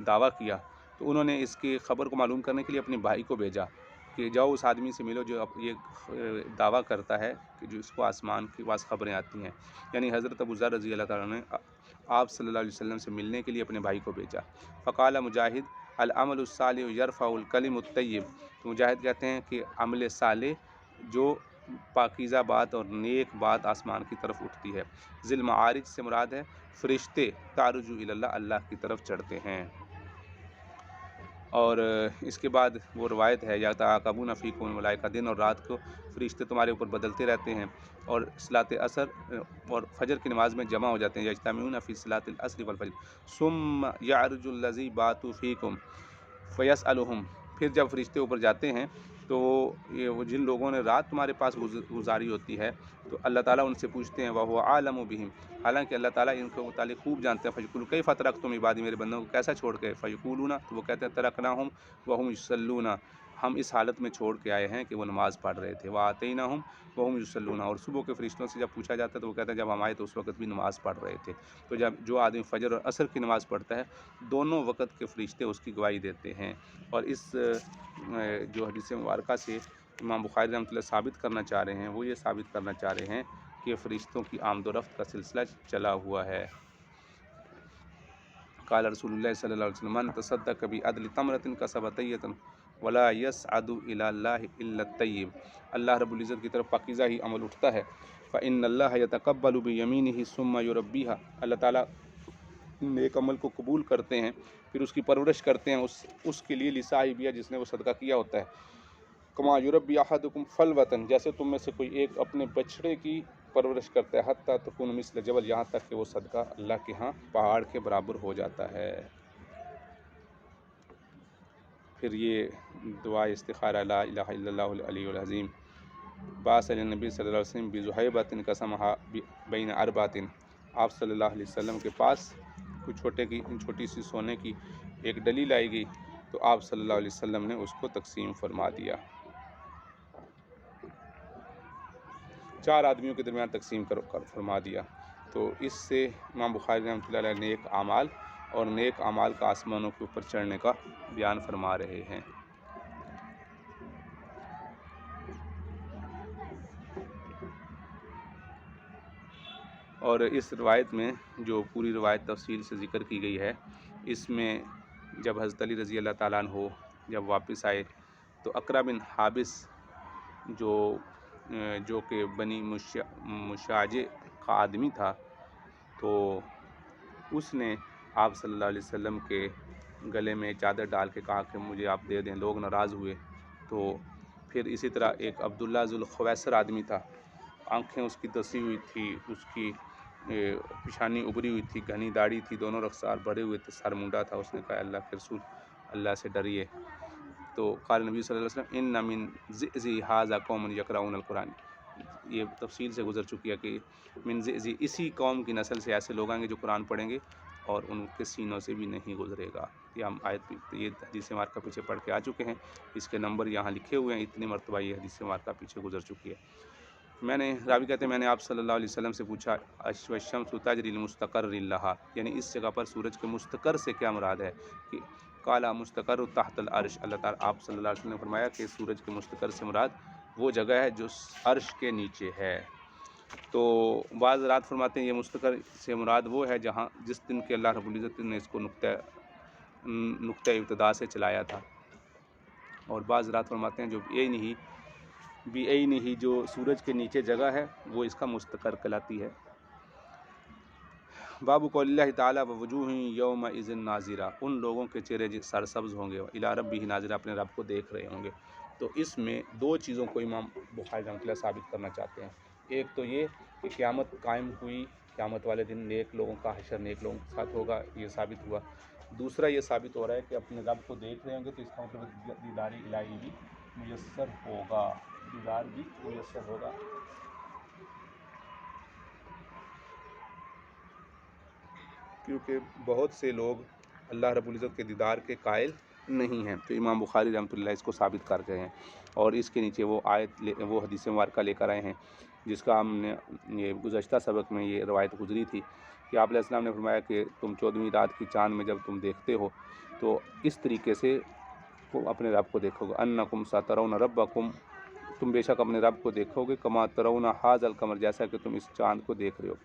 دعویٰ کیا تو انہوں نے اس کی خبر کو معلوم کرنے کے لیے اپنے بھائی کو بھیجا کہ جاؤ اس آدمی سے ملو جو یہ دعویٰ کرتا ہے کہ جو اس کو آسمان کے پاس خبریں آتی ہیں، یعنی حضرت ابو ذر رضی اللہ تعالیٰ نے آپ صلی اللہ علیہ وسلم سے ملنے کے لیے اپنے بھائی کو بھیجا۔ فقال مجاہد العمل الصالح یرفع الکلم الطیب، تو مجاہد کہتے ہیں کہ عمل صالح جو پاکیزہ بات اور نیک بات آسمان کی طرف اٹھتی ہے۔ ذی المعارج سے مراد ہے فرشتے تعرج الی اللہ، اللہ کی طرف چڑھتے ہیں۔ اور اس کے بعد وہ روایت ہے یتعاقبون فیکم الملائکہ، دن اور رات کو فرشتے تمہارے اوپر بدلتے رہتے ہیں، اور صلاۃ عصر اور فجر کی نماز میں جمع ہو جاتے ہیں، یجتمعون فی صلاۃ العصر والفجر ثم یعرج الذی باتوا فیکم فیسألہم، پھر جب فرشتے اوپر جاتے ہیں تو وہ جن لوگوں نے رات تمہارے پاس گزاری ہوتی ہے تو اللہ تعالیٰ ان سے پوچھتے ہیں وَهُوَ أَعْلَمُ بِهِمْ، حالانکہ اللہ تعالیٰ ان کے متعلق خوب جانتے ہیں۔ فَيَقُولُ كَيْفَ تَرَكْتُمْ عِبَادِي، میرے بندوں کو کیسا چھوڑ گئے؟ فَيَقُولُونَ، تو وہ کہتے ہیں تَرَكْنَاهُمْ وَهُمْ يُصَلُّونَ، ہم اس حالت میں چھوڑ کے آئے ہیں کہ وہ نماز پڑھ رہے تھے۔ وَآتَيْنَاهُمْ وَهُمْ يُصَلُّونَ، اور صبح کے فرشتوں سے جب پوچھا جاتا ہے تو وہ کہتے ہیں جب ہم آئے تو اس وقت بھی نماز پڑھ رہے تھے۔ تو جب جو آدمی فجر اور عصر کی نماز پڑھتا ہے دونوں وقت کے فرشتے اس کی گواہی دیتے ہیں۔ اور اس جو حدیث مبارکہ سے امام بخاری رحمۃ اللہ ثابت کرنا چاہ رہے ہیں وہ یہ ثابت کرنا چاہ رہے ہیں کہ فرشتوں کی آمد و رفت کا سلسلہ چلا ہوا ہے۔ قال رسول اللہ صلی اللہ علیہ وسلم من تصدق بعدل تمرۃ کسبۃ ولا یسعد الی اللہ الا الطیب، اللہ رب العزت کی طرف پاکیزہ ہی عمل اٹھتا ہے، فإن اللہ یتقبل بیمینہ ثم یربیہا، اللہ تعالیٰ نیک عمل کو قبول کرتے ہیں پھر اس کی پرورش کرتے ہیں اس کے لیے لصاحبہ جس نے وہ صدقہ کیا ہوتا ہے، کما یربی احدکم فلوۃ، جیسے تم میں سے کوئی ایک اپنے بچڑے کی پرورش کرتا ہے، حتی تکون مثل جبل، یہاں تک کہ وہ صدقہ اللہ کے ہاں پہاڑ کے برابر ہو جاتا ہے۔ پھر یہ دعا استخارہ لا الہ الا اللہ العلی العظیم، بعث النبی صلی اللہ علیہ وسلم بذہیبۃ قسمھا بین اربعۃ، آپ صلی اللہ علیہ وسلم کے پاس کوئی چھوٹی سی سونے کی ایک ڈلی لائی گئی تو آپ صلی اللہ علیہ وسلم نے اس کو تقسیم فرما دیا، 4 آدمیوں کے درمیان تقسیم فرما دیا۔ تو اس سے امام بخاری رحمۃ اللہ علیہ نیک اعمال اور نیک اعمال کا آسمانوں کے اوپر چڑھنے کا بیان فرما رہے ہیں۔ اور اس روایت میں جو پوری روایت تفصیل سے ذکر کی گئی ہے، اس میں جب حضرت علی رضی اللہ تعالیٰ عنہ جب واپس آئے تو اقرع بن حابس جو کہ بنی مشاجع کا آدمی تھا، تو اس نے آپ صلی اللہ علیہ وسلم کے گلے میں چادر ڈال کے کہا کہ مجھے آپ دے دیں، لوگ ناراض ہوئے۔ تو پھر اسی طرح ایک عبداللہ ذو الخویصر آدمی تھا، آنکھیں اس کی دسی ہوئی تھی، اس کی پیشانی ابری ہوئی تھی، گھنی داڑھی تھی، دونوں رخسار بڑھے ہوئے تھے، سر مونڈا تھا، اس نے کہا اللہ کے رسول اللہ سے ڈریے۔ تو قال نبی صلی اللہ علیہ وسلم ان من ذئذی ھذا قوم یقرؤون القرآن، یہ تفصیل سے گزر چکی ہے کہ من ذئذی، اسی قوم کی نسل سے ایسے لوگ آئیں گے جو قرآن پڑھیں گے اور ان کے سینوں سے بھی نہیں گزرے گا۔ یہ ہم یہ حدیث مبارکہ پیچھے پڑھ کے آ چکے ہیں، اس کے نمبر یہاں لکھے ہوئے ہیں، اتنی مرتبہ یہ حدیث مبارکہ پیچھے گزر چکی ہے۔ راوی کہتے ہیں میں نے آپ صلی اللہ علیہ وسلم سے پوچھا الشمس تجری لمستقر لہا، یعنی اس جگہ پر سورج کے مستقر سے کیا مراد ہے؟ کہ قال مستقر تحت العرش، اللہ تعالیٰ آپ صلی اللہ علیہ وسلم نے فرمایا کہ سورج کے مستقر سے مراد وہ جگہ ہے جو عرش کے نیچے ہے۔ تو بعض حضرات فرماتے ہیں یہ مستقر سے مراد وہ ہے جس دن کے اللہ رب العزت نے اس کو نقطہ ابتدا سے چلایا تھا، اور بعض حضرات فرماتے ہیں جو بعینہ جو سورج کے نیچے جگہ ہے وہ اس کا مستقر کہلاتی ہے۔ باب قول اللہ تعالیٰ ووجوہ یومئذ ناظرہ، ان لوگوں کے چہرے سرسبز ہوں گے، الی ربہ ناظرہ، اپنے رب کو دیکھ رہے ہوں گے۔ تو اس میں 2 چیزوں کو امام بخاری رحمۃ اللہ ثابت کرنا چاہتے ہیں، ایک تو یہ کہ قیامت قائم ہوئی، قیامت والے دن نیک لوگوں کا حشر نیک لوگوں کے ساتھ ہوگا، یہ ثابت ہوا۔ دوسرا یہ ثابت ہو رہا ہے کہ اپنے رب کو دیکھ رہے ہوں گے تو اس کا مطلب دیدار الہی بھی میسر ہوگا، دیدار بھی میسر ہوگا۔ کیونکہ بہت سے لوگ اللہ رب العزت کے دیدار کے قائل نہیں ہیں، تو امام بخاری رحمۃ اللہ اس کو ثابت کر گئے ہیں، اور اس کے نیچے وہ حدیث مبارکہ لے کر آئے ہیں جس کا ہم نے یہ گزشتہ سبق میں یہ روایت گزری تھی کہ آپ علیہ السلام نے فرمایا کہ تم 14ویں رات کی چاند میں جب تم دیکھتے ہو تو اس طریقے سے اپنے رب کو دیکھو گے، انکم سترون ربکم، تم بے شک اپنے رب کو دیکھو گے، کما ترون ھذا القمر، جیسا کہ تم اس چاند کو دیکھ رہے ہو،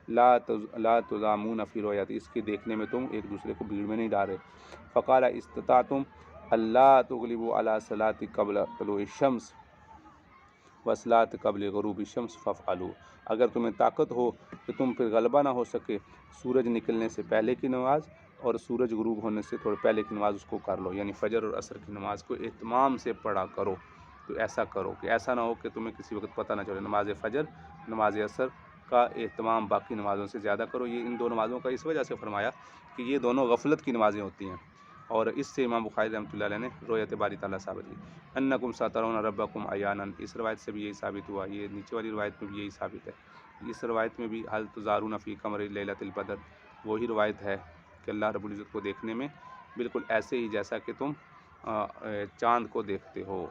لا تضامون فی رؤیتہ، اس کے دیکھنے میں تم ایک دوسرے کو بھیڑ میں نہیں ڈال رہے۔ فقال استطعتم الا تغلبوا علی صلاۃ قبل طلوع الشمس وصلاۃ قبل غروب الشمس فافعلوا، اگر تمہیں طاقت ہو کہ تم پھر غلبہ نہ ہو سکے سورج نکلنے سے پہلے کی نماز اور سورج غروب ہونے سے تھوڑے پہلے کی نماز اس کو کر لو، یعنی فجر اور عصر کی نماز کو اہتمام سے پڑھا کرو۔ تو ایسا کرو کہ ایسا نہ ہو کہ تمہیں کسی وقت پتہ نہ چلے، نماز فجر نماز عصر کا اہتمام باقی نمازوں سے زیادہ کرو۔ یہ ان 2 نمازوں کا اس وجہ سے فرمایا کہ یہ دونوں غفلت کی نمازیں ہوتی ہیں، اور اس سے امام بخاری رحمۃ اللہ علیہ نے رؤیت باری تعالیٰ ثابت کی، انکم سترون ربکم عیانا، اس روایت سے بھی یہی ثابت ہوا، یہ نیچے والی روایت میں بھی یہی ثابت ہے۔ اس روایت میں بھی حل تزارون فی قمر لیلۃ البدر، وہی روایت ہے کہ اللہ رب العزت کو دیکھنے میں بالکل ایسے ہی جیسا کہ تم چاند کو دیکھتے ہو۔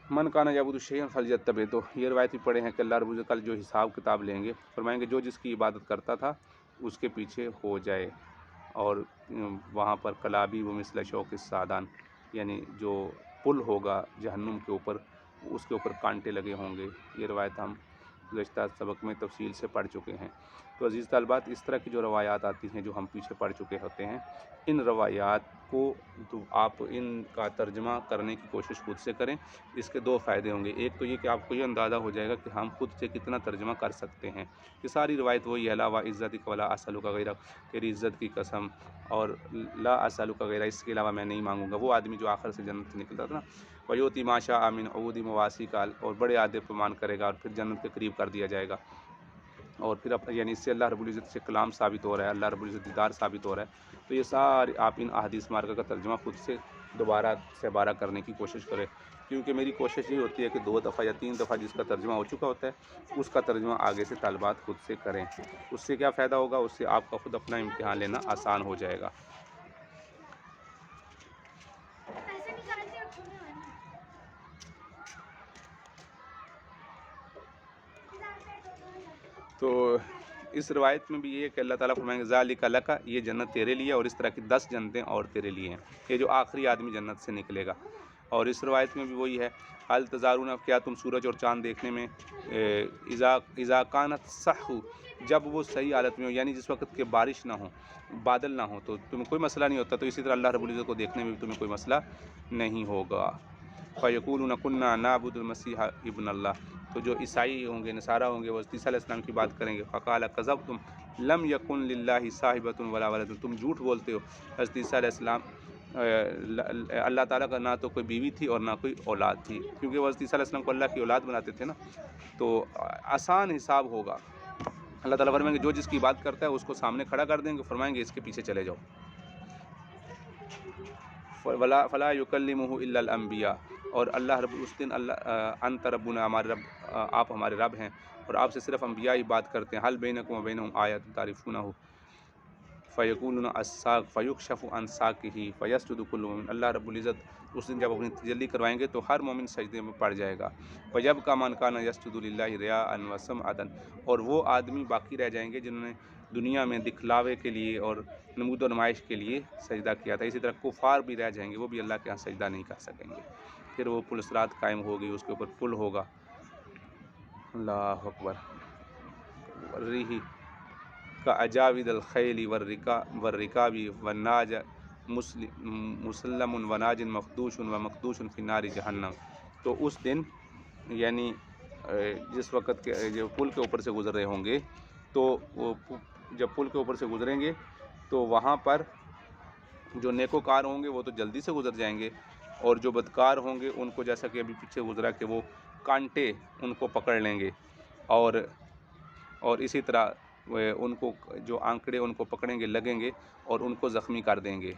من کانا یعبد شیئا فلیتبع، تو یہ روایت بھی پڑھے ہیں کہ اللہ رب العزت کل جو حساب کتاب لیں گے فرمائیں گے جو جس کی عبادت کرتا تھا اس کے پیچھے ہو جائے، اور وہاں پر کلابی و مثل شوک السعدان، یعنی جو پل ہوگا جہنم کے اوپر اس کے اوپر کانٹے لگے ہوں گے، یہ روایت ہم گزشتہ سبق میں تفصیل سے پڑھ چکے ہیں۔ تو عزیز طالبات، اس طرح کی جو روایات آتی ہیں جو ہم پیچھے پڑھ چکے ہوتے ہیں، ان روایات کو تو آپ ان کا ترجمہ کرنے کی کوشش خود سے کریں۔ اس کے دو فائدے ہوں گے، ایک تو یہ کہ آپ کو یہ اندازہ ہو جائے گا کہ ہم خود سے کتنا ترجمہ کر سکتے ہیں۔ یہ ساری روایت وہی ہے، لا و عزتک ولا اسألک غیرہ، تیری عزت کی قسم اور لا اسألک غیرہ، اس کے علاوہ میں نہیں مانگوں گا۔ وہ آدمی جو آخر سے جنت سے نکلتا تھا نا، ویؤتی ما شاء من عود مواسی کا، اور بڑے عہدے پہ مان کرے گا اور پھر جنت کے قریب کر دیا جائے گا۔ اور پھر یعنی اس سے اللہ رب العزت سے کلام ثابت ہو رہا ہے، اللہ رب العزت دیدار ثابت ہو رہا ہے۔ تو یہ سارے آپ ان احادیث مبارکہ کا ترجمہ خود سے دوبارہ سے بارہ کرنے کی کوشش کریں، کیونکہ میری کوشش یہ ہوتی ہے کہ 2 دفعہ یا 3 دفعہ جس کا ترجمہ ہو چکا ہوتا ہے اس کا ترجمہ آگے سے طالبات خود سے کریں۔ اس سے کیا فائدہ ہوگا؟ اس سے آپ کا خود اپنا امتحان لینا آسان ہو جائے گا۔ تو اس روایت میں بھی یہ ہے کہ اللہ تعالیٰ فرمائیں گے ذالک لک، یہ جنت تیرے لیے، اور اس طرح کی 10 جنتیں اور تیرے لیے ہیں، یہ جو آخری آدمی جنت سے نکلے گا۔ اور اس روایت میں بھی وہی ہے، حل تزارون، کیا تم سورج اور چاند دیکھنے میں اذا کانت صح، جب وہ صحیح حالت میں ہو، یعنی جس وقت کہ بارش نہ ہو، بادل نہ ہو، تو تمہیں کوئی مسئلہ نہیں ہوتا، تو اسی طرح اللہ رب العزت کو دیکھنے میں بھی تمہیں کوئی مسئلہ نہیں ہوگا۔ فَيَقُولُونَ كُنَّا نَعْبُدُ الْمَسِيحَ ابْنَ اللَّهِ، تو جو عیسائی ہوں گے، نصارہ ہوں گے، وہ حضرت عیسیٰ علیہ السلام کی بات کریں گے، فَقَالَ كَذَبْتُمْ لَمْ يَكُنْ لِلَّهِ صَاحِبَةٌ وَلَا وَلَدٌ، تم جھوٹ بولتے ہو، حضرت عیسیٰ علیہ السلام اللہ تعالیٰ کا نہ تو کوئی بیوی تھی اور نہ کوئی اولاد تھی، کیونکہ وہ حضرت عیسیٰ علیہ السلام کو اللہ کی اولاد بناتے تھے نا، تو آسان حساب ہوگا۔ اللہ تعالیٰ فرمائیں گے جو جس کی بات کرتا ہے اس کو سامنے کھڑا کر دیں گے، فرمائیں گے اس کے پیچھے چلے جاؤ۔ فلا یکلمہ الا الانبیاء، اور اللہ رب اس دن انت ربنا، ہمارے رب، آپ ہمارے رب ہیں، اور آپ سے صرف انبیاء ہی بات کرتے ہیں۔ حل بینکم وبینہم آیۃ تعرفونہ فیقولون الساق فیکشف عن ساقہ فیسجد کل مومن، اللہ رب العزت اس دن جب اپنی تجلی کروائیں گے تو ہر مومن سجدے میں پڑ جائے گا۔ وَيَبْقَى مَنْ كَانَ يَسْجُدُ لِلَّهِ رِيَاءً وَسُمْعَةً، اور وہ آدمی باقی رہ جائیں گے جنہوں نے دنیا میں دکھلاوے کے لیے اور نمود و نمائش کے لیے سجدہ کیا تھا۔ اسی طرح کفار بھی رہ جائیں گے، وہ بھی اللہ کے ہاں سجدہ نہیں کر سکیں گے۔ پھر وہ پل صراط قائم ہوگی، اس کے اوپر پل ہوگا۔ اللہ اکبر۔ ریحی کا اجاود الخیل والرکاب والناج مسلم وناج مخدوش ومخدوش فی نار جہنم، تو اس دن یعنی جس وقت کے جو پل کے اوپر سے گزر رہے ہوں گے، تو وہ جب پل کے اوپر سے گزریں گے تو وہاں پر جو نیکوکار ہوں گے وہ تو جلدی سے گزر جائیں گے، اور جو بدکار ہوں گے ان کو جیسا کہ ابھی پیچھے گزرا کہ وہ کانٹے ان کو پکڑ لیں گے، اور اسی طرح ان کو جو آنکڑے ان کو پکڑیں گے، لگیں گے اور ان کو زخمی کر دیں گے۔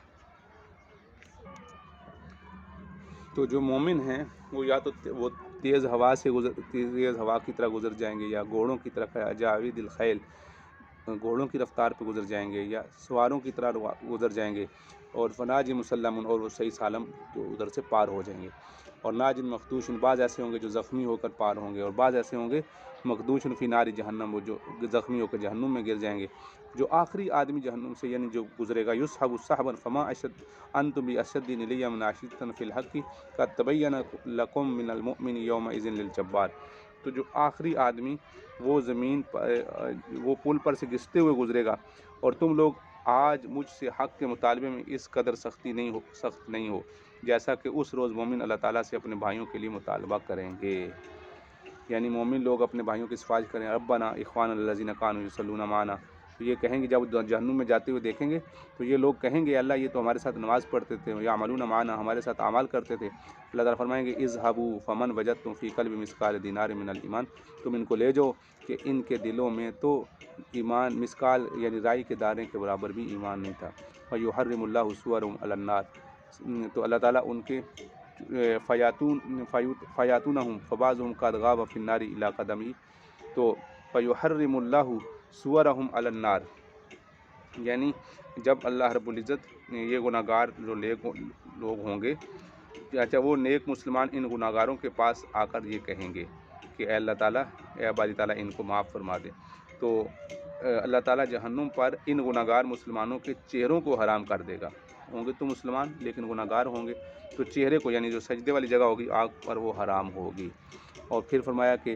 تو جو مومن ہیں وہ یا تو وہ تیز ہوا کی طرح گزر جائیں گے، یا گھوڑوں کی طرح جاوید الخیل، گھوڑوں کی رفتار پہ گزر جائیں گے، یا سواروں کی طرح گزر جائیں گے، اور فناج مسلم، اور وہ صحیح سالم جو ادھر سے پار ہو جائیں گے، اور ناج مخدوش، بعض ایسے ہوں گے جو زخمی ہو کر پار ہوں گے، اور بعض ایسے ہوں گے مخدوش فی نار جہنم، وہ جو زخمی ہو کر جہنم میں گر جائیں گے۔ جو آخری آدمی جہنم سے یعنی جو گزرے گا، یسحب سحبا فما اشد انتم باشد الی من اشدۃ فی الحق قد تبین لکم من المؤمن یومئذ للجبار، تو جو آخری آدمی وہ زمین پر وہ پل پر سے گھستے ہوئے گزرے گا، اور تم لوگ آج مجھ سے حق کے مطالبے میں اس قدر سخت نہیں ہو جیسا کہ اس روز مومن اللہ تعالیٰ سے اپنے بھائیوں کے لیے مطالبہ کریں گے۔ یعنی مومن لوگ اپنے بھائیوں کی سفارش کریں، ربنا اخواننا الذین کانوا یصلون معنا، تو یہ کہیں گے جب جہنم میں جاتے ہوئے دیکھیں گے تو یہ لوگ کہیں گے اللہ یہ تو ہمارے ساتھ نماز پڑھتے تھے، یعملون معنا، ہمارے ساتھ اعمال کرتے تھے۔ اللہ تعالیٰ فرمائیں گے اذهبوا فمن وجدتم فی قلب مثقال دینار من الایمان، تم ان کو لے جاؤ کہ ان کے دلوں میں تو ایمان مثقال یعنی رائی کے دانے کے برابر بھی ایمان نہیں تھا۔ فیحرم اللہ صورهم علی النار، تو اللہ تعالیٰ ان کے فیاتونہم فبعضهم قد غاب فی النار الی قدمہ، تو فیحرم اللہ صورهم علی النار، یعنی جب اللہ رب العزت یہ گناہگار جو لوگ ہوں گے، اچھا وہ نیک مسلمان ان گناہگاروں کے پاس آ کر یہ کہیں گے کہ اے اللہ تعالیٰ، اے باری تعالیٰ ان کو معاف فرما دے، تو اللہ تعالیٰ جہنم پر ان گناہگار مسلمانوں کے چہروں کو حرام کر دے گا۔ ہوں گے تو مسلمان لیکن گناہگار ہوں گے، تو چہرے کو یعنی جو سجدے والی جگہ ہوگی آگ پر وہ حرام ہوگی۔ اور پھر فرمایا کہ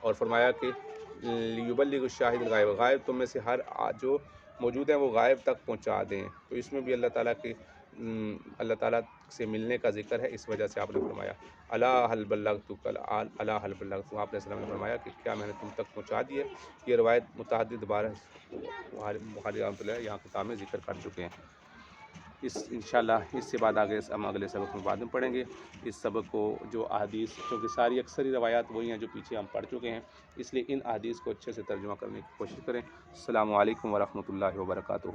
اور فرمایا کہ لیبلغ الشاہد الغائب، غائب تم میں سے ہر جو موجود ہیں وہ غائب تک پہنچا دیں. تو اس میں بھی اللہ تعالیٰ سے ملنے کا ذکر ہے، اس وجہ سے آپ نے فرمایا الا هل بلغتک، الا هل بلغتک. آپ علیہ السلام نے فرمایا کہ کیا میں نے تم تک پہنچا دی ہے. یہ روایت متعدد بار بخاری رحمۃ اللہ یہاں کتاب میں ذکر کر چکے ہیں. انشاءاللہ اس سے بعد آگے ہم اگلے سبق میں بعد میں پڑھیں گے. اس سبق کو جو احادیث، کیونکہ ساری اکثری روایات وہی ہیں جو پیچھے ہم پڑھ چکے ہیں، اس لیے ان احادیث کو اچھے سے ترجمہ کرنے کی کوشش کریں. السلام علیکم ورحمۃ اللہ وبرکاتہ.